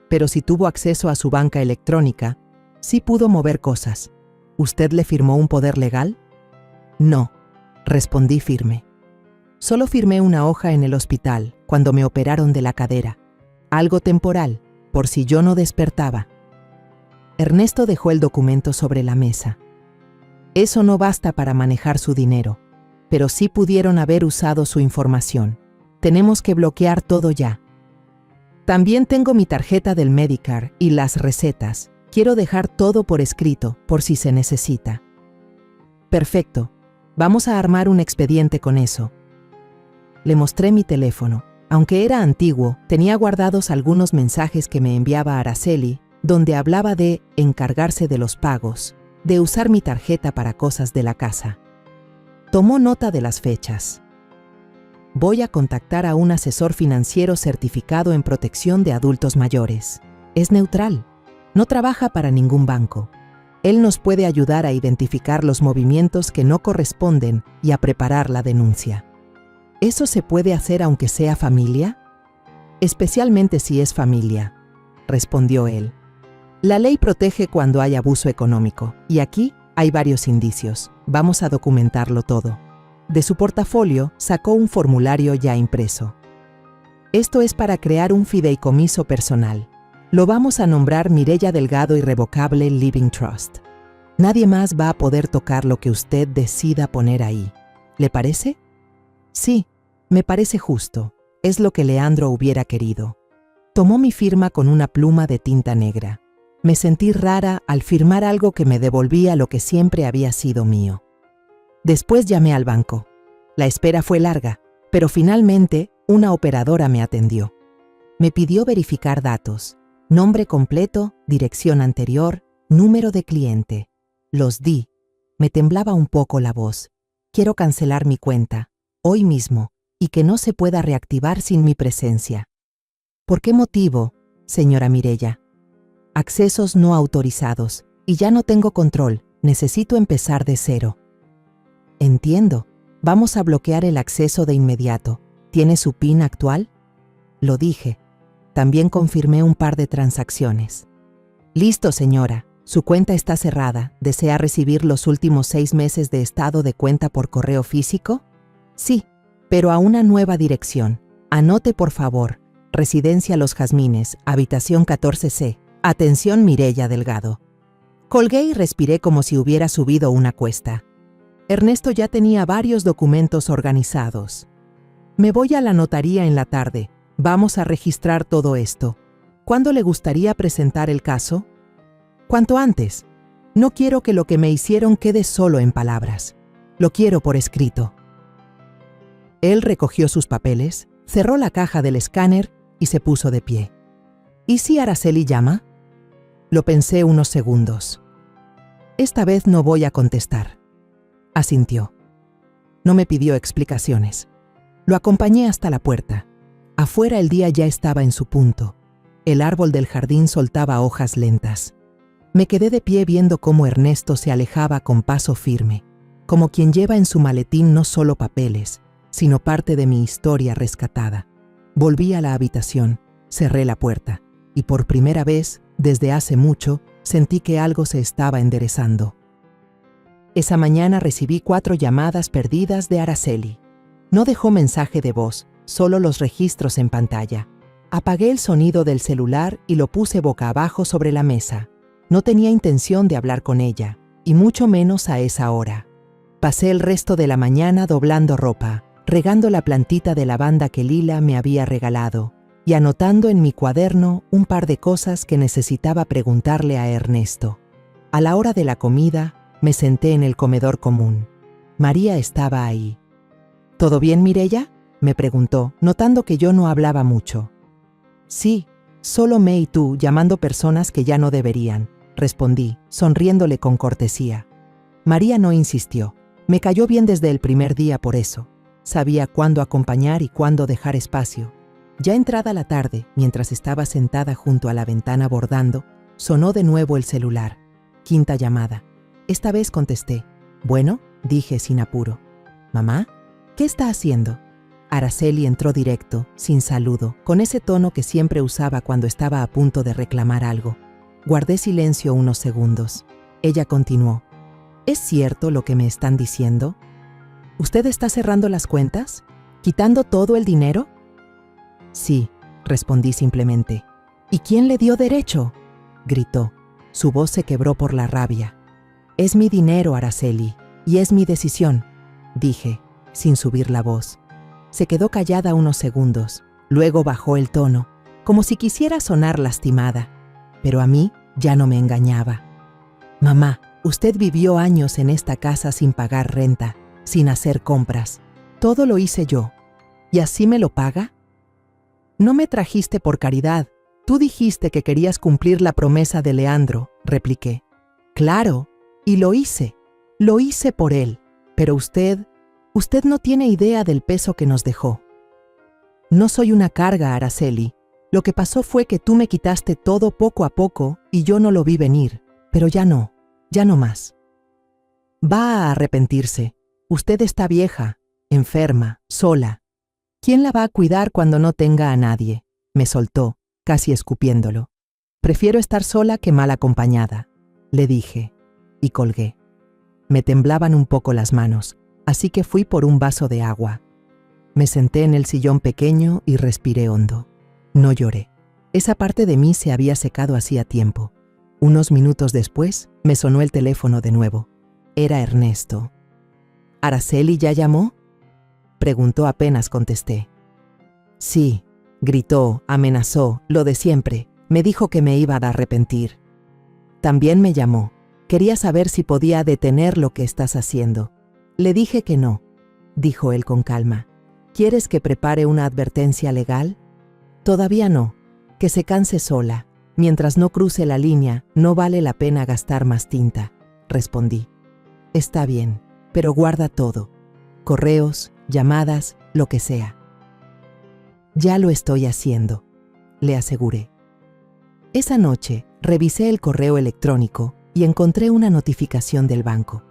pero si tuvo acceso a su banca electrónica, sí pudo mover cosas. ¿Usted le firmó un poder legal? No, respondí firme. Solo firmé una hoja en el hospital cuando me operaron de la cadera. Algo temporal, por si yo no despertaba. Ernesto dejó el documento sobre la mesa. Eso no basta para manejar su dinero, pero sí pudieron haber usado su información. Tenemos que bloquear todo ya. También tengo mi tarjeta del Medicare y las recetas. Quiero dejar todo por escrito, por si se necesita. Perfecto. Vamos a armar un expediente con eso. Le mostré mi teléfono. Aunque era antiguo, tenía guardados algunos mensajes que me enviaba Araceli, donde hablaba de encargarse de los pagos, de usar mi tarjeta para cosas de la casa. Tomó nota de las fechas. Voy a contactar a un asesor financiero certificado en protección de adultos mayores. Es neutral. No trabaja para ningún banco. Él nos puede ayudar a identificar los movimientos que no corresponden y a preparar la denuncia. ¿Eso se puede hacer aunque sea familia? Especialmente si es familia, respondió él. La ley protege cuando hay abuso económico, y aquí hay varios indicios. Vamos a documentarlo todo. De su portafolio sacó un formulario ya impreso. Esto es para crear un fideicomiso personal. Lo vamos a nombrar Mireya Delgado Irrevocable Living Trust. Nadie más va a poder tocar lo que usted decida poner ahí. ¿Le parece? Sí, me parece justo. Es lo que Leandro hubiera querido. Tomó mi firma con una pluma de tinta negra. Me sentí rara al firmar algo que me devolvía lo que siempre había sido mío. Después llamé al banco. La espera fue larga, pero finalmente una operadora me atendió. Me pidió verificar datos, nombre completo, dirección anterior, número de cliente. Los di. Me temblaba un poco la voz. Quiero cancelar mi cuenta, hoy mismo, y que no se pueda reactivar sin mi presencia. ¿Por qué motivo, señora Mireya? Accesos no autorizados, y ya no tengo control, necesito empezar de cero. Entiendo. Vamos a bloquear el acceso de inmediato. ¿Tiene su PIN actual? Lo dije. También confirmé un par de transacciones. Listo, señora. Su cuenta está cerrada. ¿Desea recibir los últimos 6 meses de estado de cuenta por correo físico? Sí, pero a una nueva dirección. Anote, por favor. Residencia Los Jazmines, habitación 14C. Atención, Mireya Delgado. Colgué y respiré como si hubiera subido una cuesta. Ernesto ya tenía varios documentos organizados. Me voy a la notaría en la tarde. Vamos a registrar todo esto. ¿Cuándo le gustaría presentar el caso? Cuanto antes. No quiero que lo que me hicieron quede solo en palabras. Lo quiero por escrito. Él recogió sus papeles, cerró la caja del escáner y se puso de pie. ¿Y si Araceli llama? Lo pensé unos segundos. Esta vez no voy a contestar. Asintió. No me pidió explicaciones. Lo acompañé hasta la puerta. Afuera el día ya estaba en su punto. El árbol del jardín soltaba hojas lentas. Me quedé de pie viendo cómo Ernesto se alejaba con paso firme, como quien lleva en su maletín no solo papeles, sino parte de mi historia rescatada. Volví a la habitación, cerré la puerta, y por primera vez, desde hace mucho, sentí que algo se estaba enderezando. Esa mañana recibí 4 llamadas perdidas de Araceli. No dejó mensaje de voz, solo los registros en pantalla. Apagué el sonido del celular y lo puse boca abajo sobre la mesa. No tenía intención de hablar con ella, y mucho menos a esa hora. Pasé el resto de la mañana doblando ropa, regando la plantita de lavanda que Lila me había regalado, y anotando en mi cuaderno un par de cosas que necesitaba preguntarle a Ernesto. A la hora de la comida, me senté en el comedor común. María estaba ahí. ¿Todo bien, Mireya?, me preguntó, notando que yo no hablaba mucho. Sí, solo me y tú llamando personas que ya no deberían, respondí, sonriéndole con cortesía. María no insistió. Me cayó bien desde el primer día por eso. Sabía cuándo acompañar y cuándo dejar espacio. Ya entrada la tarde, mientras estaba sentada junto a la ventana bordando, sonó de nuevo el celular. 5ª llamada. Esta vez contesté. Bueno, dije sin apuro. ¿Mamá? ¿Qué está haciendo? Araceli entró directo, sin saludo, con ese tono que siempre usaba cuando estaba a punto de reclamar algo. Guardé silencio unos segundos. Ella continuó. ¿Es cierto lo que me están diciendo? ¿Usted está cerrando las cuentas? ¿Quitando todo el dinero? Sí, respondí simplemente. ¿Y quién le dio derecho?, gritó. Su voz se quebró por la rabia. Es mi dinero, Araceli, y es mi decisión, dije, sin subir la voz. Se quedó callada unos segundos, luego bajó el tono, como si quisiera sonar lastimada, pero a mí ya no me engañaba. Mamá, usted vivió años en esta casa sin pagar renta, sin hacer compras. Todo lo hice yo. ¿Y así me lo paga? No me trajiste por caridad. Tú dijiste que querías cumplir la promesa de Leandro, repliqué. Claro, y lo hice por él. Pero usted Usted no tiene idea del peso que nos dejó. No soy una carga, Araceli. Lo que pasó fue que tú me quitaste todo poco a poco y yo no lo vi venir, pero ya no más. Va a arrepentirse. Usted está vieja, enferma, sola. ¿Quién la va a cuidar cuando no tenga a nadie? Me soltó, casi escupiéndolo. Prefiero estar sola que mal acompañada, le dije, y colgué. Me temblaban un poco las manos, así que fui por un vaso de agua. Me senté en el sillón pequeño y respiré hondo. No lloré. Esa parte de mí se había secado hacía tiempo. Unos minutos después, me sonó el teléfono de nuevo. Era Ernesto. ¿Araceli ya llamó?, preguntó apenas contesté. Sí, gritó, amenazó, lo de siempre. Me dijo que me iba a arrepentir. También me llamó. Quería saber si podía detener lo que estás haciendo. Le dije que no, dijo él con calma. ¿Quieres que prepare una advertencia legal? Todavía no. Que se canse sola. Mientras no cruce la línea, no vale la pena gastar más tinta, respondí. Está bien, pero guarda todo. Correos, llamadas, lo que sea. Ya lo estoy haciendo, le aseguré. Esa noche, revisé el correo electrónico y encontré una notificación del banco.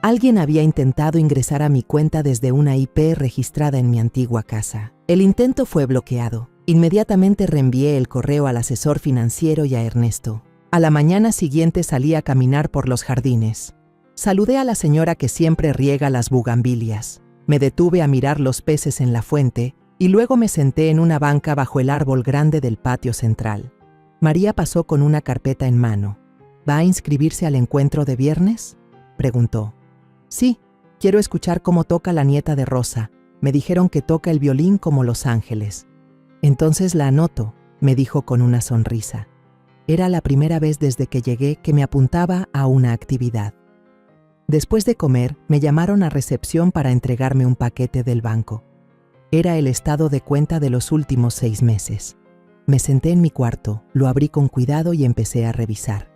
Alguien había intentado ingresar a mi cuenta desde una IP registrada en mi antigua casa. El intento fue bloqueado. Inmediatamente reenvié el correo al asesor financiero y a Ernesto. A la mañana siguiente salí a caminar por los jardines. Saludé a la señora que siempre riega las bugambilias. Me detuve a mirar los peces en la fuente y luego me senté en una banca bajo el árbol grande del patio central. María pasó con una carpeta en mano. ¿Va a inscribirse al encuentro de viernes?, preguntó. Sí, quiero escuchar cómo toca la nieta de Rosa. Me dijeron que toca el violín como Los Ángeles. Entonces la anoto, me dijo con una sonrisa. Era la primera vez desde que llegué que me apuntaba a una actividad. Después de comer, me llamaron a recepción para entregarme un paquete del banco. Era el estado de cuenta de los últimos 6 meses. Me senté en mi cuarto, lo abrí con cuidado y empecé a revisar.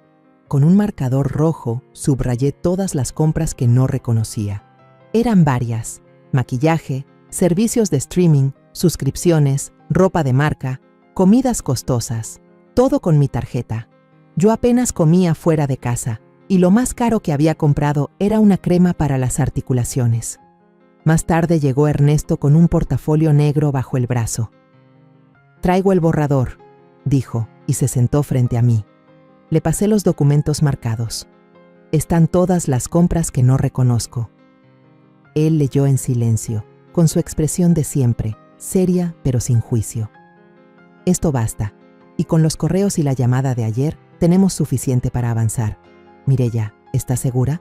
Con un marcador rojo, subrayé todas las compras que no reconocía. Eran varias: maquillaje, servicios de streaming, suscripciones, ropa de marca, comidas costosas, todo con mi tarjeta. Yo apenas comía fuera de casa, y lo más caro que había comprado era una crema para las articulaciones. Más tarde llegó Ernesto con un portafolio negro bajo el brazo. Traigo el borrador, dijo, y se sentó frente a mí. Le pasé los documentos marcados. Están todas las compras que no reconozco. Él leyó en silencio, con su expresión de siempre, seria pero sin juicio. Esto basta, y con los correos y la llamada de ayer tenemos suficiente para avanzar. Mireya, ¿estás segura?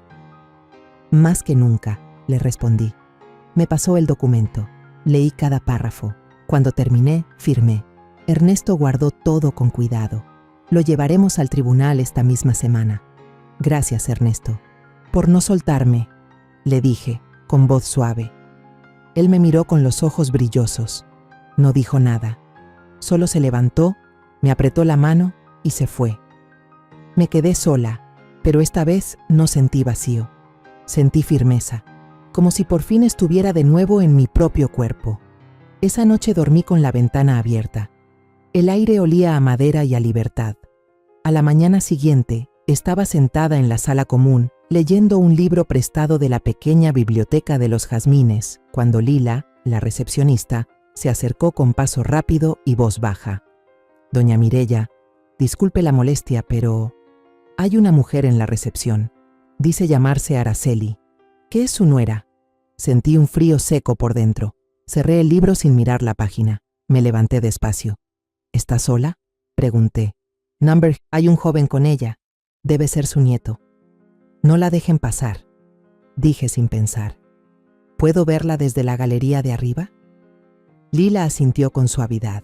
Más que nunca, le respondí. Me pasó el documento, leí cada párrafo. Cuando terminé, firmé. Ernesto guardó todo con cuidado. Lo llevaremos al tribunal esta misma semana. Gracias, Ernesto, por no soltarme, le dije, con voz suave. Él me miró con los ojos brillosos. No dijo nada. Solo se levantó, me apretó la mano y se fue. Me quedé sola, pero esta vez no sentí vacío. Sentí firmeza, como si por fin estuviera de nuevo en mi propio cuerpo. Esa noche dormí con la ventana abierta. El aire olía a madera y a libertad. A la mañana siguiente, estaba sentada en la sala común, leyendo un libro prestado de la pequeña biblioteca de los jazmines, cuando Lila, la recepcionista, se acercó con paso rápido y voz baja. Doña Mireya, disculpe la molestia, pero hay una mujer en la recepción. Dice llamarse Araceli. ¿Qué es su nuera? Sentí un frío seco por dentro. Cerré el libro sin mirar la página. Me levanté despacio. ¿Está sola?, pregunté. Number, hay un joven con ella. Debe ser su nieto. No la dejen pasar, dije sin pensar. ¿Puedo verla desde la galería de arriba? Lila asintió con suavidad.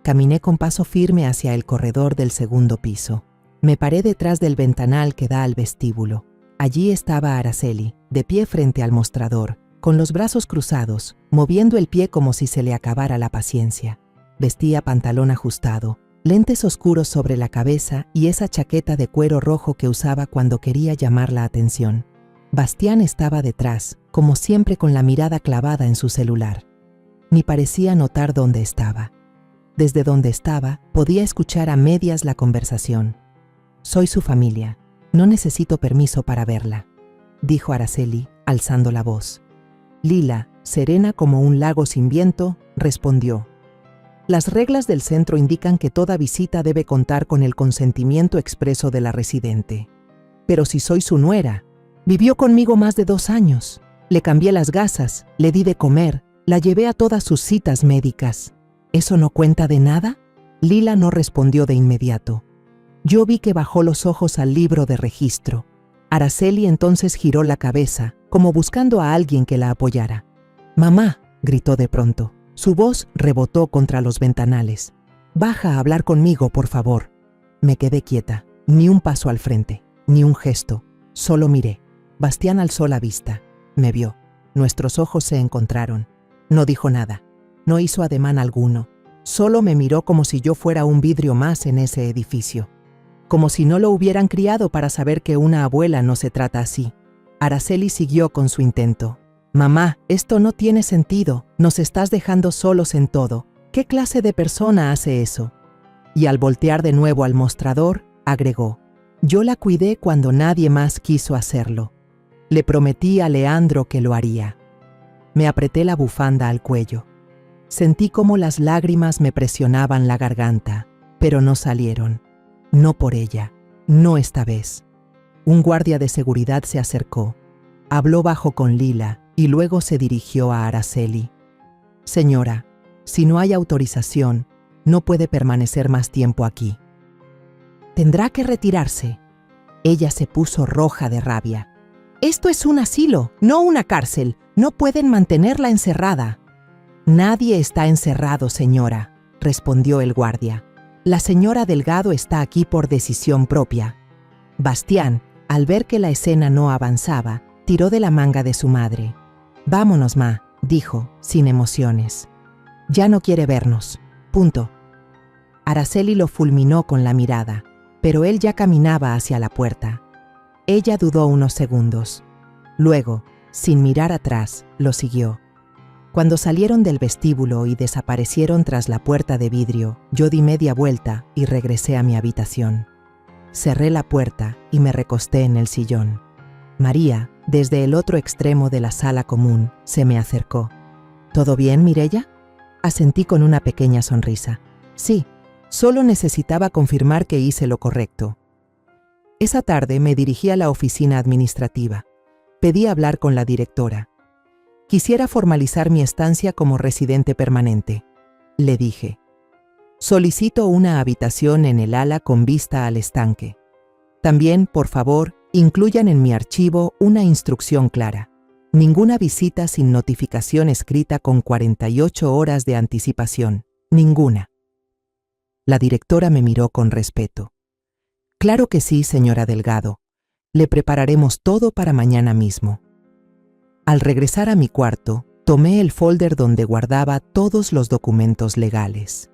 Caminé con paso firme hacia el corredor del segundo piso. Me paré detrás del ventanal que da al vestíbulo. Allí estaba Araceli, de pie frente al mostrador, con los brazos cruzados, moviendo el pie como si se le acabara la paciencia. Vestía pantalón ajustado, lentes oscuros sobre la cabeza y esa chaqueta de cuero rojo que usaba cuando quería llamar la atención. Bastián estaba detrás, como siempre con la mirada clavada en su celular. Ni parecía notar dónde estaba. Desde donde estaba, podía escuchar a medias la conversación. «Soy su familia. No necesito permiso para verla», dijo Araceli, alzando la voz. Lila, serena como un lago sin viento, respondió: «Las reglas del centro indican que toda visita debe contar con el consentimiento expreso de la residente. Pero si soy su nuera, vivió conmigo más de 2 años. Le cambié las gasas, le di de comer, la llevé a todas sus citas médicas. ¿Eso no cuenta de nada?». Lila no respondió de inmediato. Yo vi que bajó los ojos al libro de registro. Araceli entonces giró la cabeza, como buscando a alguien que la apoyara. «Mamá», gritó de pronto. Su voz rebotó contra los ventanales. «Baja a hablar conmigo, por favor». Me quedé quieta, ni un paso al frente, ni un gesto. Solo miré. Bastián alzó la vista. Me vio. Nuestros ojos se encontraron. No dijo nada. No hizo ademán alguno. Solo me miró como si yo fuera un vidrio más en ese edificio. Como si no lo hubieran criado para saber que una abuela no se trata así. Araceli siguió con su intento. «Mamá, esto no tiene sentido. Nos estás dejando solos en todo. ¿Qué clase de persona hace eso?». Y al voltear de nuevo al mostrador, agregó: «Yo la cuidé cuando nadie más quiso hacerlo. Le prometí a Leandro que lo haría». Me apreté la bufanda al cuello. Sentí cómo las lágrimas me presionaban la garganta, pero no salieron. No por ella, no esta vez. Un guardia de seguridad se acercó, habló bajo con Lila y luego se dirigió a Araceli. «Señora, si no hay autorización, no puede permanecer más tiempo aquí. Tendrá que retirarse». Ella se puso roja de rabia. «Esto es un asilo, no una cárcel. No pueden mantenerla encerrada». «Nadie está encerrado, señora», respondió el guardia. «La señora Delgado está aquí por decisión propia». Bastián, al ver que la escena no avanzaba, tiró de la manga de su madre. «Vámonos, ma», dijo, sin emociones. «Ya no quiere vernos. Punto». Araceli lo fulminó con la mirada, pero él ya caminaba hacia la puerta. Ella dudó unos segundos. Luego, sin mirar atrás, lo siguió. Cuando salieron del vestíbulo y desaparecieron tras la puerta de vidrio, yo di media vuelta y regresé a mi habitación. Cerré la puerta y me recosté en el sillón. María, desde el otro extremo de la sala común, se me acercó. «¿Todo bien, Mireia?». Asentí con una pequeña sonrisa. «Sí, solo necesitaba confirmar que hice lo correcto». Esa tarde me dirigí a la oficina administrativa. Pedí hablar con la directora. «Quisiera formalizar mi estancia como residente permanente», le dije. «Solicito una habitación en el ala con vista al estanque. También, por favor, incluyan en mi archivo una instrucción clara. Ninguna visita sin notificación escrita con 48 horas de anticipación. Ninguna». La directora me miró con respeto. «Claro que sí, señora Delgado. Le prepararemos todo para mañana mismo». Al regresar a mi cuarto, tomé el folder donde guardaba todos los documentos legales.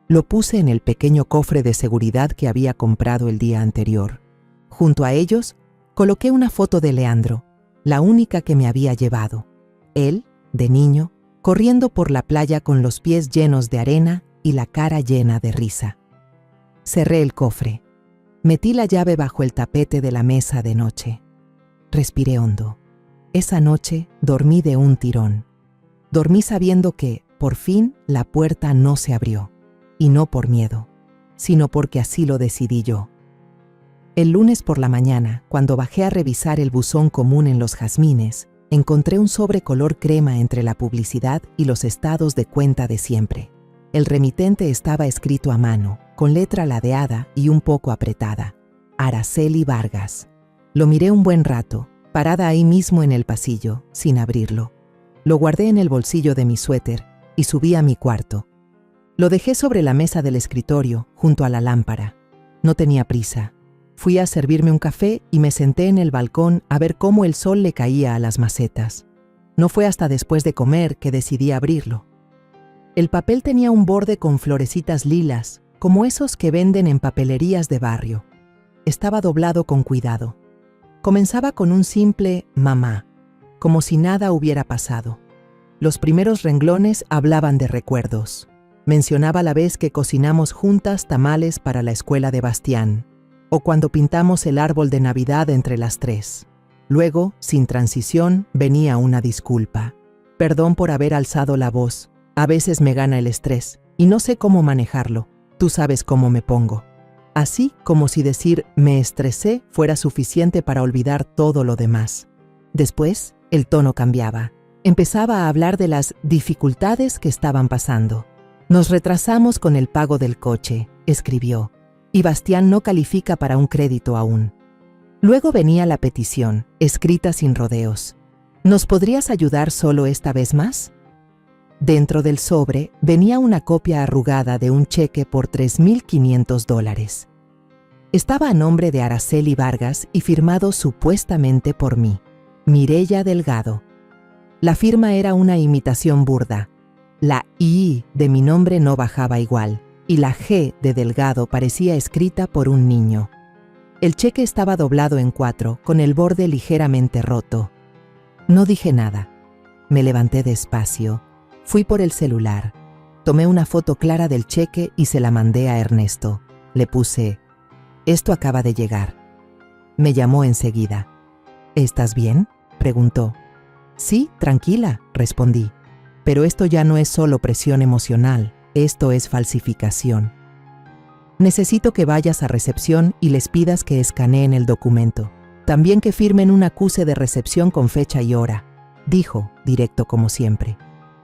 Lo puse en el pequeño cofre de seguridad que había comprado el día anterior. Junto a ellos, coloqué una foto de Leandro, la única que me había llevado. Él, de niño, corriendo por la playa con los pies llenos de arena y la cara llena de risa. Cerré el cofre. Metí la llave bajo el tapete de la mesa de noche. Respiré hondo. Esa noche dormí de un tirón. Dormí sabiendo que, por fin, la puerta no se abrió. Y no por miedo, sino porque así lo decidí yo. El lunes por la mañana, cuando bajé a revisar el buzón común en Los Jazmines, encontré un sobre color crema entre la publicidad y los estados de cuenta de siempre. El remitente estaba escrito a mano, con letra ladeada y un poco apretada. Araceli Vargas. Lo miré un buen rato, parada ahí mismo en el pasillo, sin abrirlo. Lo guardé en el bolsillo de mi suéter y subí a mi cuarto. Lo dejé sobre la mesa del escritorio, junto a la lámpara. No tenía prisa. Fui a servirme un café y me senté en el balcón a ver cómo el sol le caía a las macetas. No fue hasta después de comer que decidí abrirlo. El papel tenía un borde con florecitas lilas, como esos que venden en papelerías de barrio. Estaba doblado con cuidado. Comenzaba con un simple «mamá», como si nada hubiera pasado. Los primeros renglones hablaban de recuerdos. Mencionaba la vez que cocinamos juntas tamales para la escuela de Bastián, o cuando pintamos el árbol de Navidad entre las 3. Luego, sin transición, venía una disculpa. Perdón por haber alzado la voz. A veces me gana el estrés y no sé cómo manejarlo. Tú sabes cómo me pongo. Así como si decir me estresé fuera suficiente para olvidar todo lo demás. Después, el tono cambiaba. Empezaba a hablar de las dificultades que estaban pasando. Nos retrasamos con el pago del coche, escribió, y Bastián no califica para un crédito aún. Luego venía la petición, escrita sin rodeos. ¿Nos podrías ayudar solo esta vez más? Dentro del sobre venía una copia arrugada de un cheque por $3,500. Estaba a nombre de Araceli Vargas y firmado supuestamente por mí, Mireya Delgado. La firma era una imitación burda. La I de mi nombre no bajaba igual, y la G de Delgado parecía escrita por un niño. El cheque estaba doblado en 4, con el borde ligeramente roto. No dije nada. Me levanté despacio. Fui por el celular. Tomé una foto clara del cheque y se la mandé a Ernesto. Le puse, «Esto acaba de llegar». Me llamó enseguida. «¿Estás bien?», preguntó. «Sí, tranquila», respondí. «Pero esto ya no es solo presión emocional, esto es falsificación. Necesito que vayas a recepción y les pidas que escaneen el documento. También que firmen un acuse de recepción con fecha y hora», dijo, directo como siempre.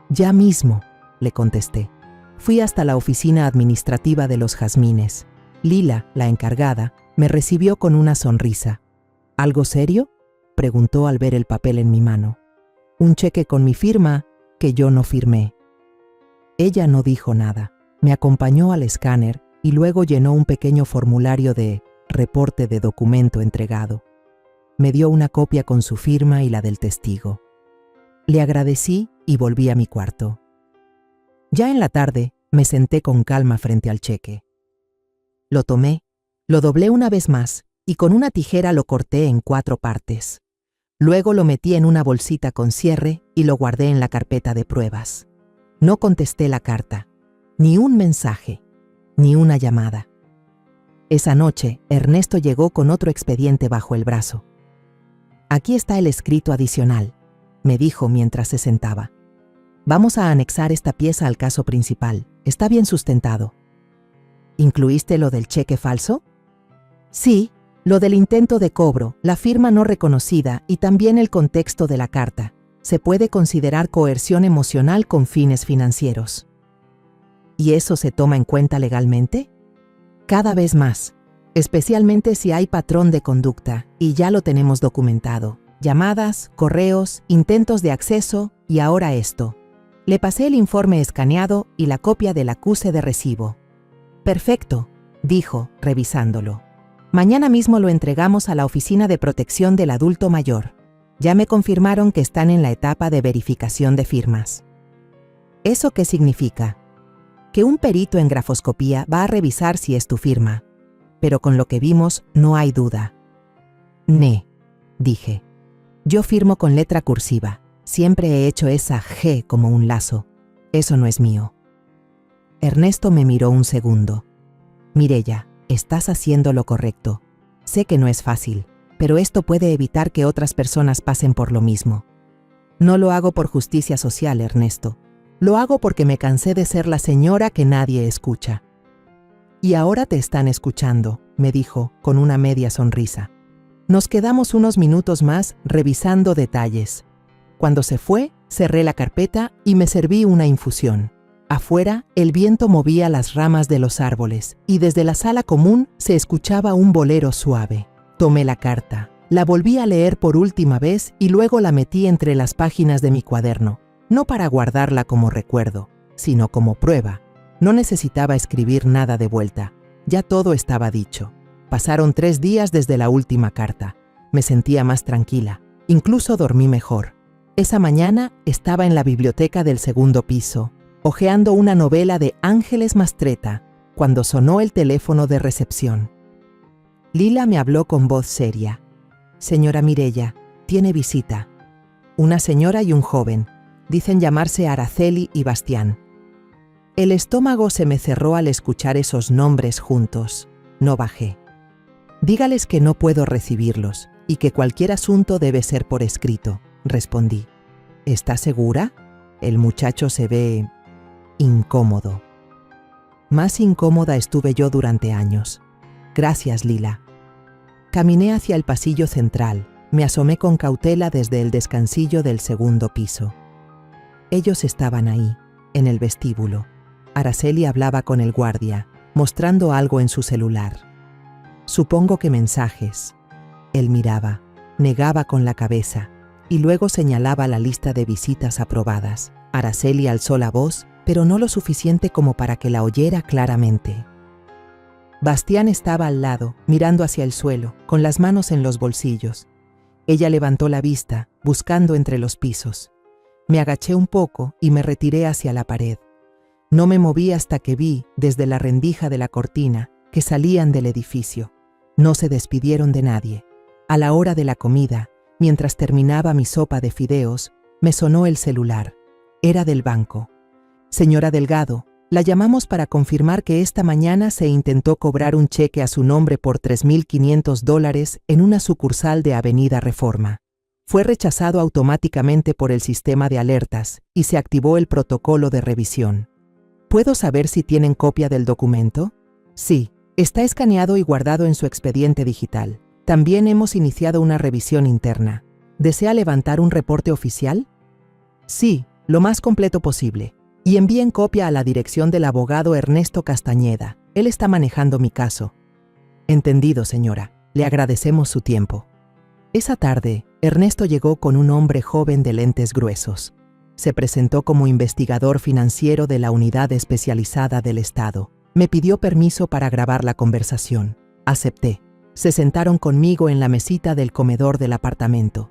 «Ya mismo», le contesté. Fui hasta la oficina administrativa de los Jazmines. Lila, la encargada, me recibió con una sonrisa. «¿Algo serio?», preguntó al ver el papel en mi mano. «Un cheque con mi firma que yo no firmé». Ella no dijo nada. Me acompañó al escáner y luego llenó un pequeño formulario de reporte de documento entregado. Me dio una copia con su firma y la del testigo. Le agradecí y volví a mi cuarto. Ya en la tarde me senté con calma frente al cheque. Lo tomé, lo doblé una vez más y con una tijera lo corté en 4 partes. Luego lo metí en una bolsita con cierre y lo guardé en la carpeta de pruebas. No contesté la carta, ni un mensaje, ni una llamada. Esa noche, Ernesto llegó con otro expediente bajo el brazo. «Aquí está el escrito adicional», me dijo mientras se sentaba. «Vamos a anexar esta pieza al caso principal. Está bien sustentado». «¿Incluiste lo del cheque falso?» «Sí, lo del intento de cobro, la firma no reconocida y también el contexto de la carta. Se puede considerar coerción emocional con fines financieros». ¿Y eso se toma en cuenta legalmente? Cada vez más, especialmente si hay patrón de conducta, y ya lo tenemos documentado. Llamadas, correos, intentos de acceso y ahora esto. Le pasé el informe escaneado y la copia del acuse de recibo. «Perfecto», dijo, revisándolo. «Mañana mismo lo entregamos a la Oficina de Protección del Adulto Mayor. Ya me confirmaron que están en la etapa de verificación de firmas». ¿Eso qué significa? Que un perito en grafoscopía va a revisar si es tu firma. Pero con lo que vimos no hay duda. «Ne», dije. «Yo firmo con letra cursiva. Siempre he hecho esa G como un lazo. Eso no es mío». Ernesto me miró un segundo. «Mireya, estás haciendo lo correcto. Sé que no es fácil, pero esto puede evitar que otras personas pasen por lo mismo. No lo hago por justicia social, Ernesto. Lo hago porque me cansé de ser la señora que nadie escucha». «Y ahora te están escuchando», me dijo con una media sonrisa. Nos quedamos unos minutos más revisando detalles. Cuando se fue, cerré la carpeta y me serví una infusión. Afuera, el viento movía las ramas de los árboles y desde la sala común se escuchaba un bolero suave. Tomé la carta, la volví a leer por última vez y luego la metí entre las páginas de mi cuaderno, no para guardarla como recuerdo, sino como prueba. No necesitaba escribir nada de vuelta, ya todo estaba dicho. Pasaron 3 días desde la última carta. Me sentía más tranquila, incluso dormí mejor. Esa mañana estaba en la biblioteca del 2º piso, hojeando una novela de Ángeles Mastretta, cuando sonó el teléfono de recepción. Lila me habló con voz seria. «Señora Mireya, tiene visita». Una señora y un joven. Dicen llamarse Araceli y Bastián. El estómago se me cerró al escuchar esos nombres juntos. No bajé. Dígales que no puedo recibirlos y que cualquier asunto debe ser por escrito, respondí. ¿Está segura? El muchacho se ve incómodo. Más incómoda estuve yo durante años. Gracias, Lila. Caminé hacia el pasillo central. Me asomé con cautela desde el descansillo del segundo piso. Ellos estaban ahí, en el vestíbulo. Araceli hablaba con el guardia, mostrando algo en su celular. Supongo que mensajes. Él miraba, negaba con la cabeza, y luego señalaba la lista de visitas aprobadas. Araceli alzó la voz, pero no lo suficiente como para que la oyera claramente. Bastián estaba al lado, mirando hacia el suelo, con las manos en los bolsillos. Ella levantó la vista, buscando entre los pisos. Me agaché un poco y me retiré hacia la pared. No me moví hasta que vi, desde la rendija de la cortina, que salían del edificio. No se despidieron de nadie. A la hora de la comida, mientras terminaba mi sopa de fideos, me sonó el celular. Era del banco. Señora Delgado, la llamamos para confirmar que esta mañana se intentó cobrar un cheque a su nombre por $3.500 en una sucursal de Avenida Reforma. Fue rechazado automáticamente por el sistema de alertas y se activó el protocolo de revisión. ¿Puedo saber si tienen copia del documento? Sí, está escaneado y guardado en su expediente digital. También hemos iniciado una revisión interna. ¿Desea levantar un reporte oficial? Sí, lo más completo posible. Y envíen copia a la dirección del abogado Ernesto Castañeda. Él está manejando mi caso. Entendido, señora. Le agradecemos su tiempo. Esa tarde, Ernesto llegó con un hombre joven de lentes gruesos. Se presentó como investigador financiero de la Unidad Especializada del Estado. Me pidió permiso para grabar la conversación. Acepté. Se sentaron conmigo en la mesita del comedor del apartamento.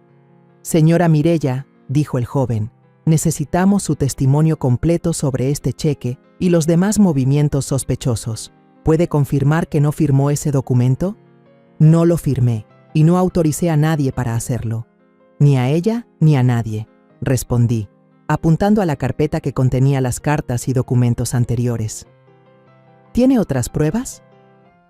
Señora Mireya, dijo el joven, necesitamos su testimonio completo sobre este cheque y los demás movimientos sospechosos. ¿Puede confirmar que no firmó ese documento? No lo firmé y no autoricé a nadie para hacerlo. Ni a ella ni a nadie, respondí, apuntando a la carpeta que contenía las cartas y documentos anteriores. ¿Tiene otras pruebas?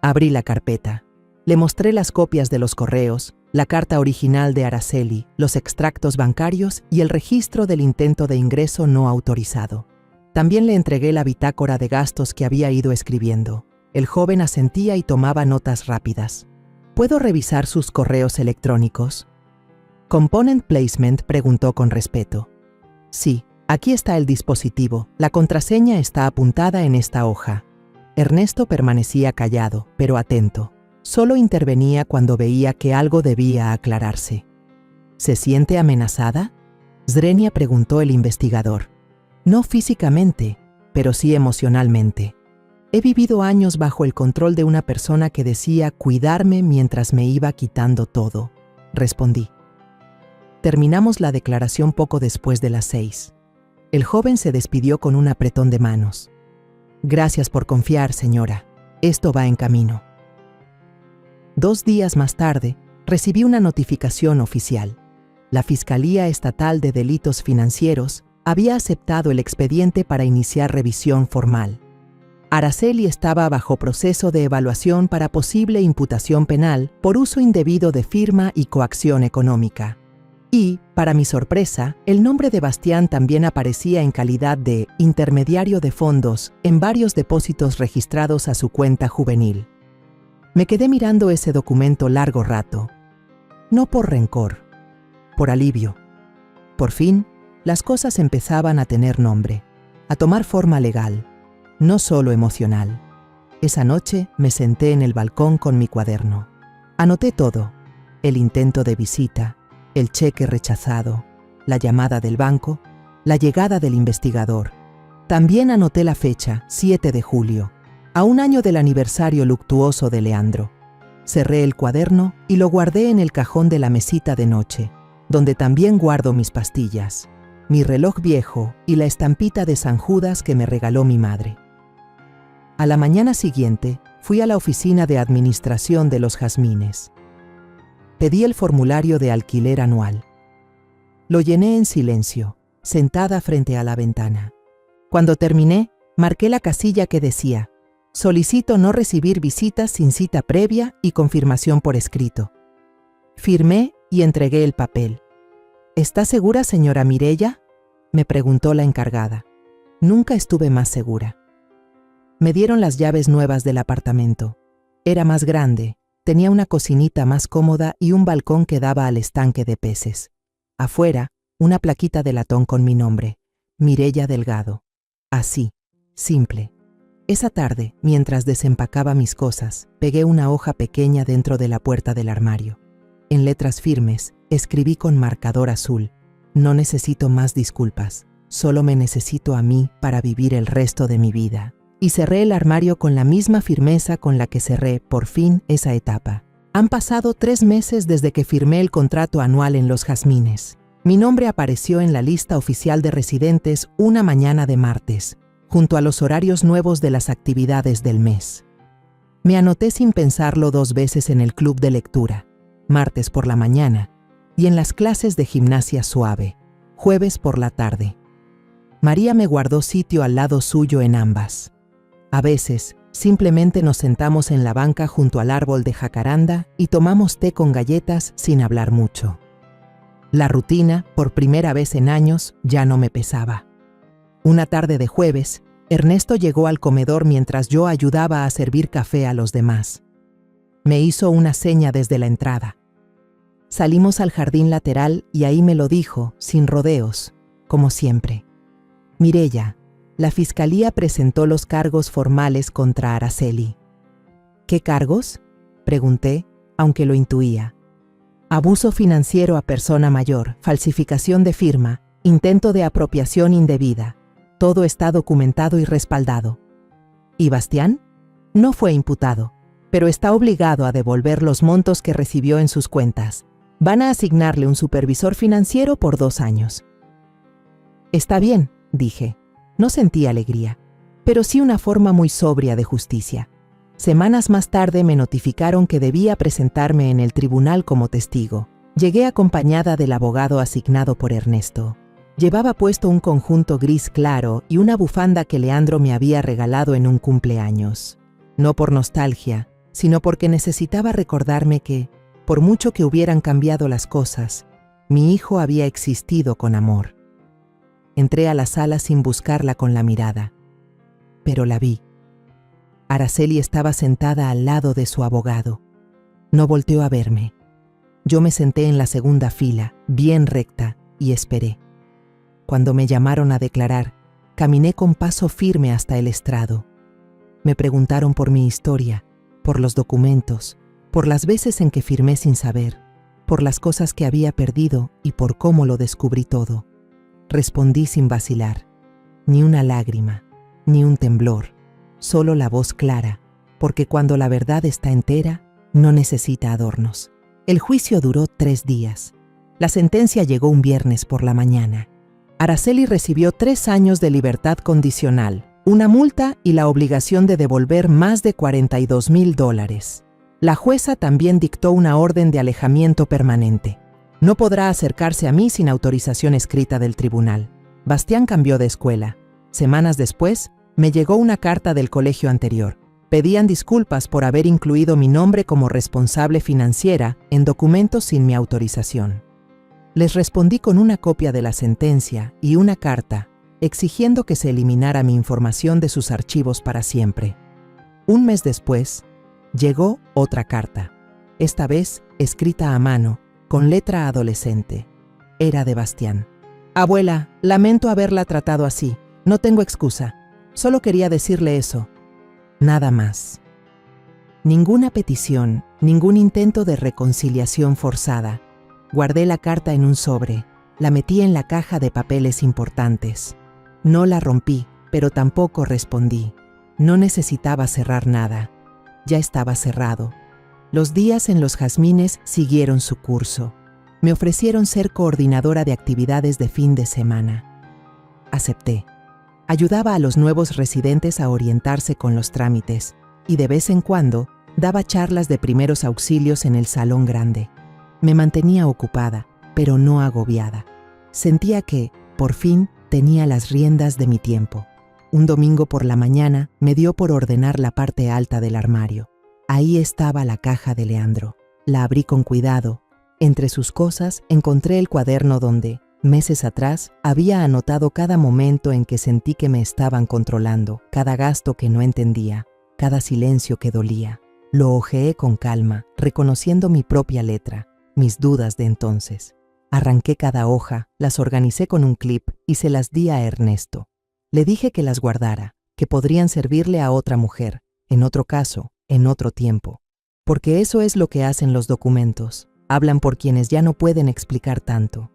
Abrí la carpeta. Le mostré las copias de los correos, la carta original de Araceli, los extractos bancarios y el registro del intento de ingreso no autorizado. También le entregué la bitácora de gastos que había ido escribiendo. El joven asentía y tomaba notas rápidas. ¿Puedo revisar sus correos electrónicos? Component Placement preguntó con respeto. Sí, aquí está el dispositivo. La contraseña está apuntada en esta hoja. Ernesto permanecía callado, pero atento. Solo intervenía cuando veía que algo debía aclararse. ¿Se siente amenazada? Zrenia preguntó el investigador. No físicamente, pero sí emocionalmente. He vivido años bajo el control de una persona que decía cuidarme mientras me iba quitando todo, respondí. Terminamos la declaración poco después de las 6. El joven se despidió con un apretón de manos. Gracias por confiar, señora. Esto va en camino. 2 días más tarde, recibí una notificación oficial. La Fiscalía Estatal de Delitos Financieros había aceptado el expediente para iniciar revisión formal. Araceli estaba bajo proceso de evaluación para posible imputación penal por uso indebido de firma y coacción económica. Y, para mi sorpresa, el nombre de Bastián también aparecía en calidad de intermediario de fondos en varios depósitos registrados a su cuenta juvenil. Me quedé mirando ese documento largo rato. No por rencor, por alivio. Por fin, las cosas empezaban a tener nombre, a tomar forma legal, no solo emocional. Esa noche me senté en el balcón con mi cuaderno. Anoté todo: el intento de visita, el cheque rechazado, la llamada del banco, la llegada del investigador. También anoté la fecha, 7 de julio, a un año del aniversario luctuoso de Leandro. Cerré el cuaderno y lo guardé en el cajón de la mesita de noche, donde también guardo mis pastillas, mi reloj viejo y la estampita de San Judas que me regaló mi madre. A la mañana siguiente, fui a la oficina de administración de Los Jazmines. Pedí el formulario de alquiler anual. Lo llené en silencio, sentada frente a la ventana. Cuando terminé, marqué la casilla que decía: solicito no recibir visitas sin cita previa y confirmación por escrito. Firmé y entregué el papel. ¿Está segura, señora Mireya?, me preguntó la encargada. Nunca estuve más segura. Me dieron las llaves nuevas del apartamento. Era más grande, tenía una cocinita más cómoda y un balcón que daba al estanque de peces. Afuera, una plaquita de latón con mi nombre, Mireya Delgado. Así, simple. Esa tarde, mientras desempacaba mis cosas, pegué una hoja pequeña dentro de la puerta del armario. En letras firmes, escribí con marcador azul: no necesito más disculpas, solo me necesito a mí para vivir el resto de mi vida. Y cerré el armario con la misma firmeza con la que cerré, por fin, esa etapa. Han pasado 3 meses desde que firmé el contrato anual en Los Jazmines. Mi nombre apareció en la lista oficial de residentes una mañana de martes, junto a los horarios nuevos de las actividades del mes. Me anoté sin pensarlo 2 veces en el club de lectura, martes por la mañana, y en las clases de gimnasia suave, jueves por la tarde. María me guardó sitio al lado suyo en ambas. A veces, simplemente nos sentamos en la banca junto al árbol de jacaranda y tomamos té con galletas sin hablar mucho. La rutina, por primera vez en años, ya no me pesaba. Una tarde de jueves, Ernesto llegó al comedor mientras yo ayudaba a servir café a los demás. Me hizo una seña desde la entrada. Salimos al jardín lateral y ahí me lo dijo, sin rodeos, como siempre. Mireya, la fiscalía presentó los cargos formales contra Araceli. ¿Qué cargos?, pregunté, aunque lo intuía. Abuso financiero a persona mayor, falsificación de firma, intento de apropiación indebida. Todo está documentado y respaldado. ¿Y Bastián? No fue imputado, pero está obligado a devolver los montos que recibió en sus cuentas. Van a asignarle un supervisor financiero por 2 años. Está bien, dije. No sentí alegría, pero sí una forma muy sobria de justicia. Semanas más tarde me notificaron que debía presentarme en el tribunal como testigo. Llegué acompañada del abogado asignado por Ernesto. Llevaba puesto un conjunto gris claro y una bufanda que Leandro me había regalado en un cumpleaños. No por nostalgia, sino porque necesitaba recordarme que, por mucho que hubieran cambiado las cosas, mi hijo había existido con amor. Entré a la sala sin buscarla con la mirada, pero la vi. Araceli estaba sentada al lado de su abogado. No volteó a verme. Yo me senté en la segunda fila, bien recta, y esperé. Cuando me llamaron a declarar, caminé con paso firme hasta el estrado. Me preguntaron por mi historia, por los documentos, por las veces en que firmé sin saber, por las cosas que había perdido y por cómo lo descubrí todo. Respondí sin vacilar. Ni una lágrima, ni un temblor, solo la voz clara, porque cuando la verdad está entera, no necesita adornos. El juicio duró 3 días. La sentencia llegó un viernes por la mañana. Araceli recibió 3 años de libertad condicional, una multa y la obligación de devolver más de $42,000. La jueza también dictó una orden de alejamiento permanente. No podrá acercarse a mí sin autorización escrita del tribunal. Bastián cambió de escuela. Semanas después, me llegó una carta del colegio anterior. Pedían disculpas por haber incluido mi nombre como responsable financiera en documentos sin mi autorización. Les respondí con una copia de la sentencia y una carta exigiendo que se eliminara mi información de sus archivos para siempre. Un mes después, llegó otra carta, esta vez escrita a mano, con letra adolescente. Era de Bastián. Abuela, lamento haberla tratado así. No tengo excusa. Solo quería decirle eso. Nada más. Ninguna petición, ningún intento de reconciliación forzada. Guardé la carta en un sobre. La metí en la caja de papeles importantes. No la rompí, pero tampoco respondí. No necesitaba cerrar nada. Ya estaba cerrado. Los días en Los Jazmines siguieron su curso. Me ofrecieron ser coordinadora de actividades de fin de semana. Acepté. Ayudaba a los nuevos residentes a orientarse con los trámites y de vez en cuando daba charlas de primeros auxilios en el salón grande. Me mantenía ocupada, pero no agobiada. Sentía que, por fin, tenía las riendas de mi tiempo. Un domingo por la mañana me dio por ordenar la parte alta del armario. Ahí estaba la caja de Leandro. La abrí con cuidado. Entre sus cosas encontré el cuaderno donde, meses atrás, había anotado cada momento en que sentí que me estaban controlando, cada gasto que no entendía, cada silencio que dolía. Lo hojeé con calma, reconociendo mi propia letra, mis dudas de entonces. Arranqué cada hoja, las organicé con un clip y se las di a Ernesto. Le dije que las guardara, que podrían servirle a otra mujer, en otro caso, en otro tiempo. Porque eso es lo que hacen los documentos, hablan por quienes ya no pueden explicar tanto.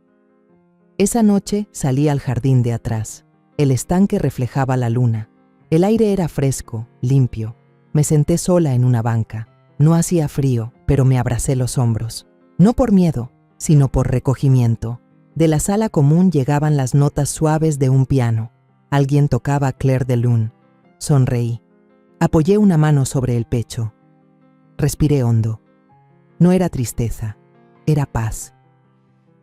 Esa noche salí al jardín de atrás. El estanque reflejaba la luna. El aire era fresco, limpio. Me senté sola en una banca. No hacía frío, pero me abracé los hombros. No por miedo, sino por recogimiento. De la sala común llegaban las notas suaves de un piano. Alguien tocaba Clair de Lune. Sonreí. Apoyé una mano sobre el pecho. Respiré hondo. No era tristeza, era paz.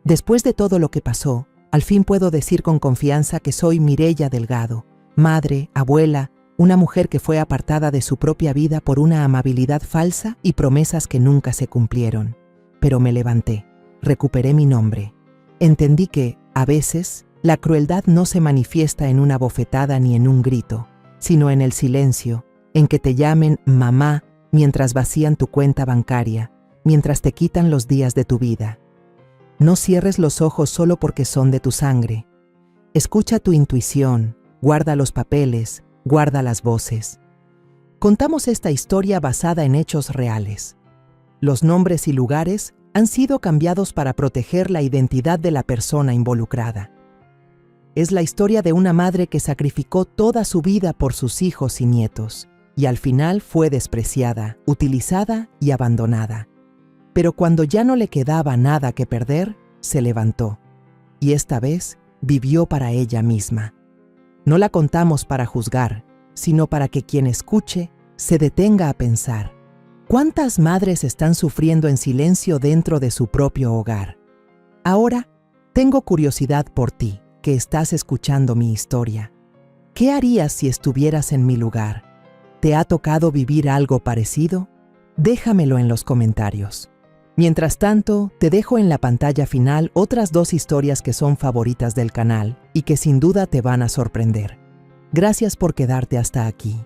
Después de todo lo que pasó, al fin puedo decir con confianza que soy Mireia Delgado, madre, abuela, una mujer que fue apartada de su propia vida por una amabilidad falsa y promesas que nunca se cumplieron. Pero me levanté, recuperé mi nombre. Entendí que, a veces, la crueldad no se manifiesta en una bofetada ni en un grito, sino en el silencio, en que te llamen mamá mientras vacían tu cuenta bancaria, mientras te quitan los días de tu vida. No cierres los ojos solo porque son de tu sangre. Escucha tu intuición, guarda los papeles, guarda las voces. Contamos esta historia basada en hechos reales. Los nombres y lugares han sido cambiados para proteger la identidad de la persona involucrada. Es la historia de una madre que sacrificó toda su vida por sus hijos y nietos, y al final fue despreciada, utilizada y abandonada. Pero cuando ya no le quedaba nada que perder, se levantó, y esta vez vivió para ella misma. No la contamos para juzgar, sino para que quien escuche se detenga a pensar. ¿Cuántas madres están sufriendo en silencio dentro de su propio hogar? Ahora, tengo curiosidad por ti, que estás escuchando mi historia. ¿Qué harías si estuvieras en mi lugar? ¿Te ha tocado vivir algo parecido? Déjamelo en los comentarios. Mientras tanto, te dejo en la pantalla final otras 2 historias que son favoritas del canal y que sin duda te van a sorprender. Gracias por quedarte hasta aquí.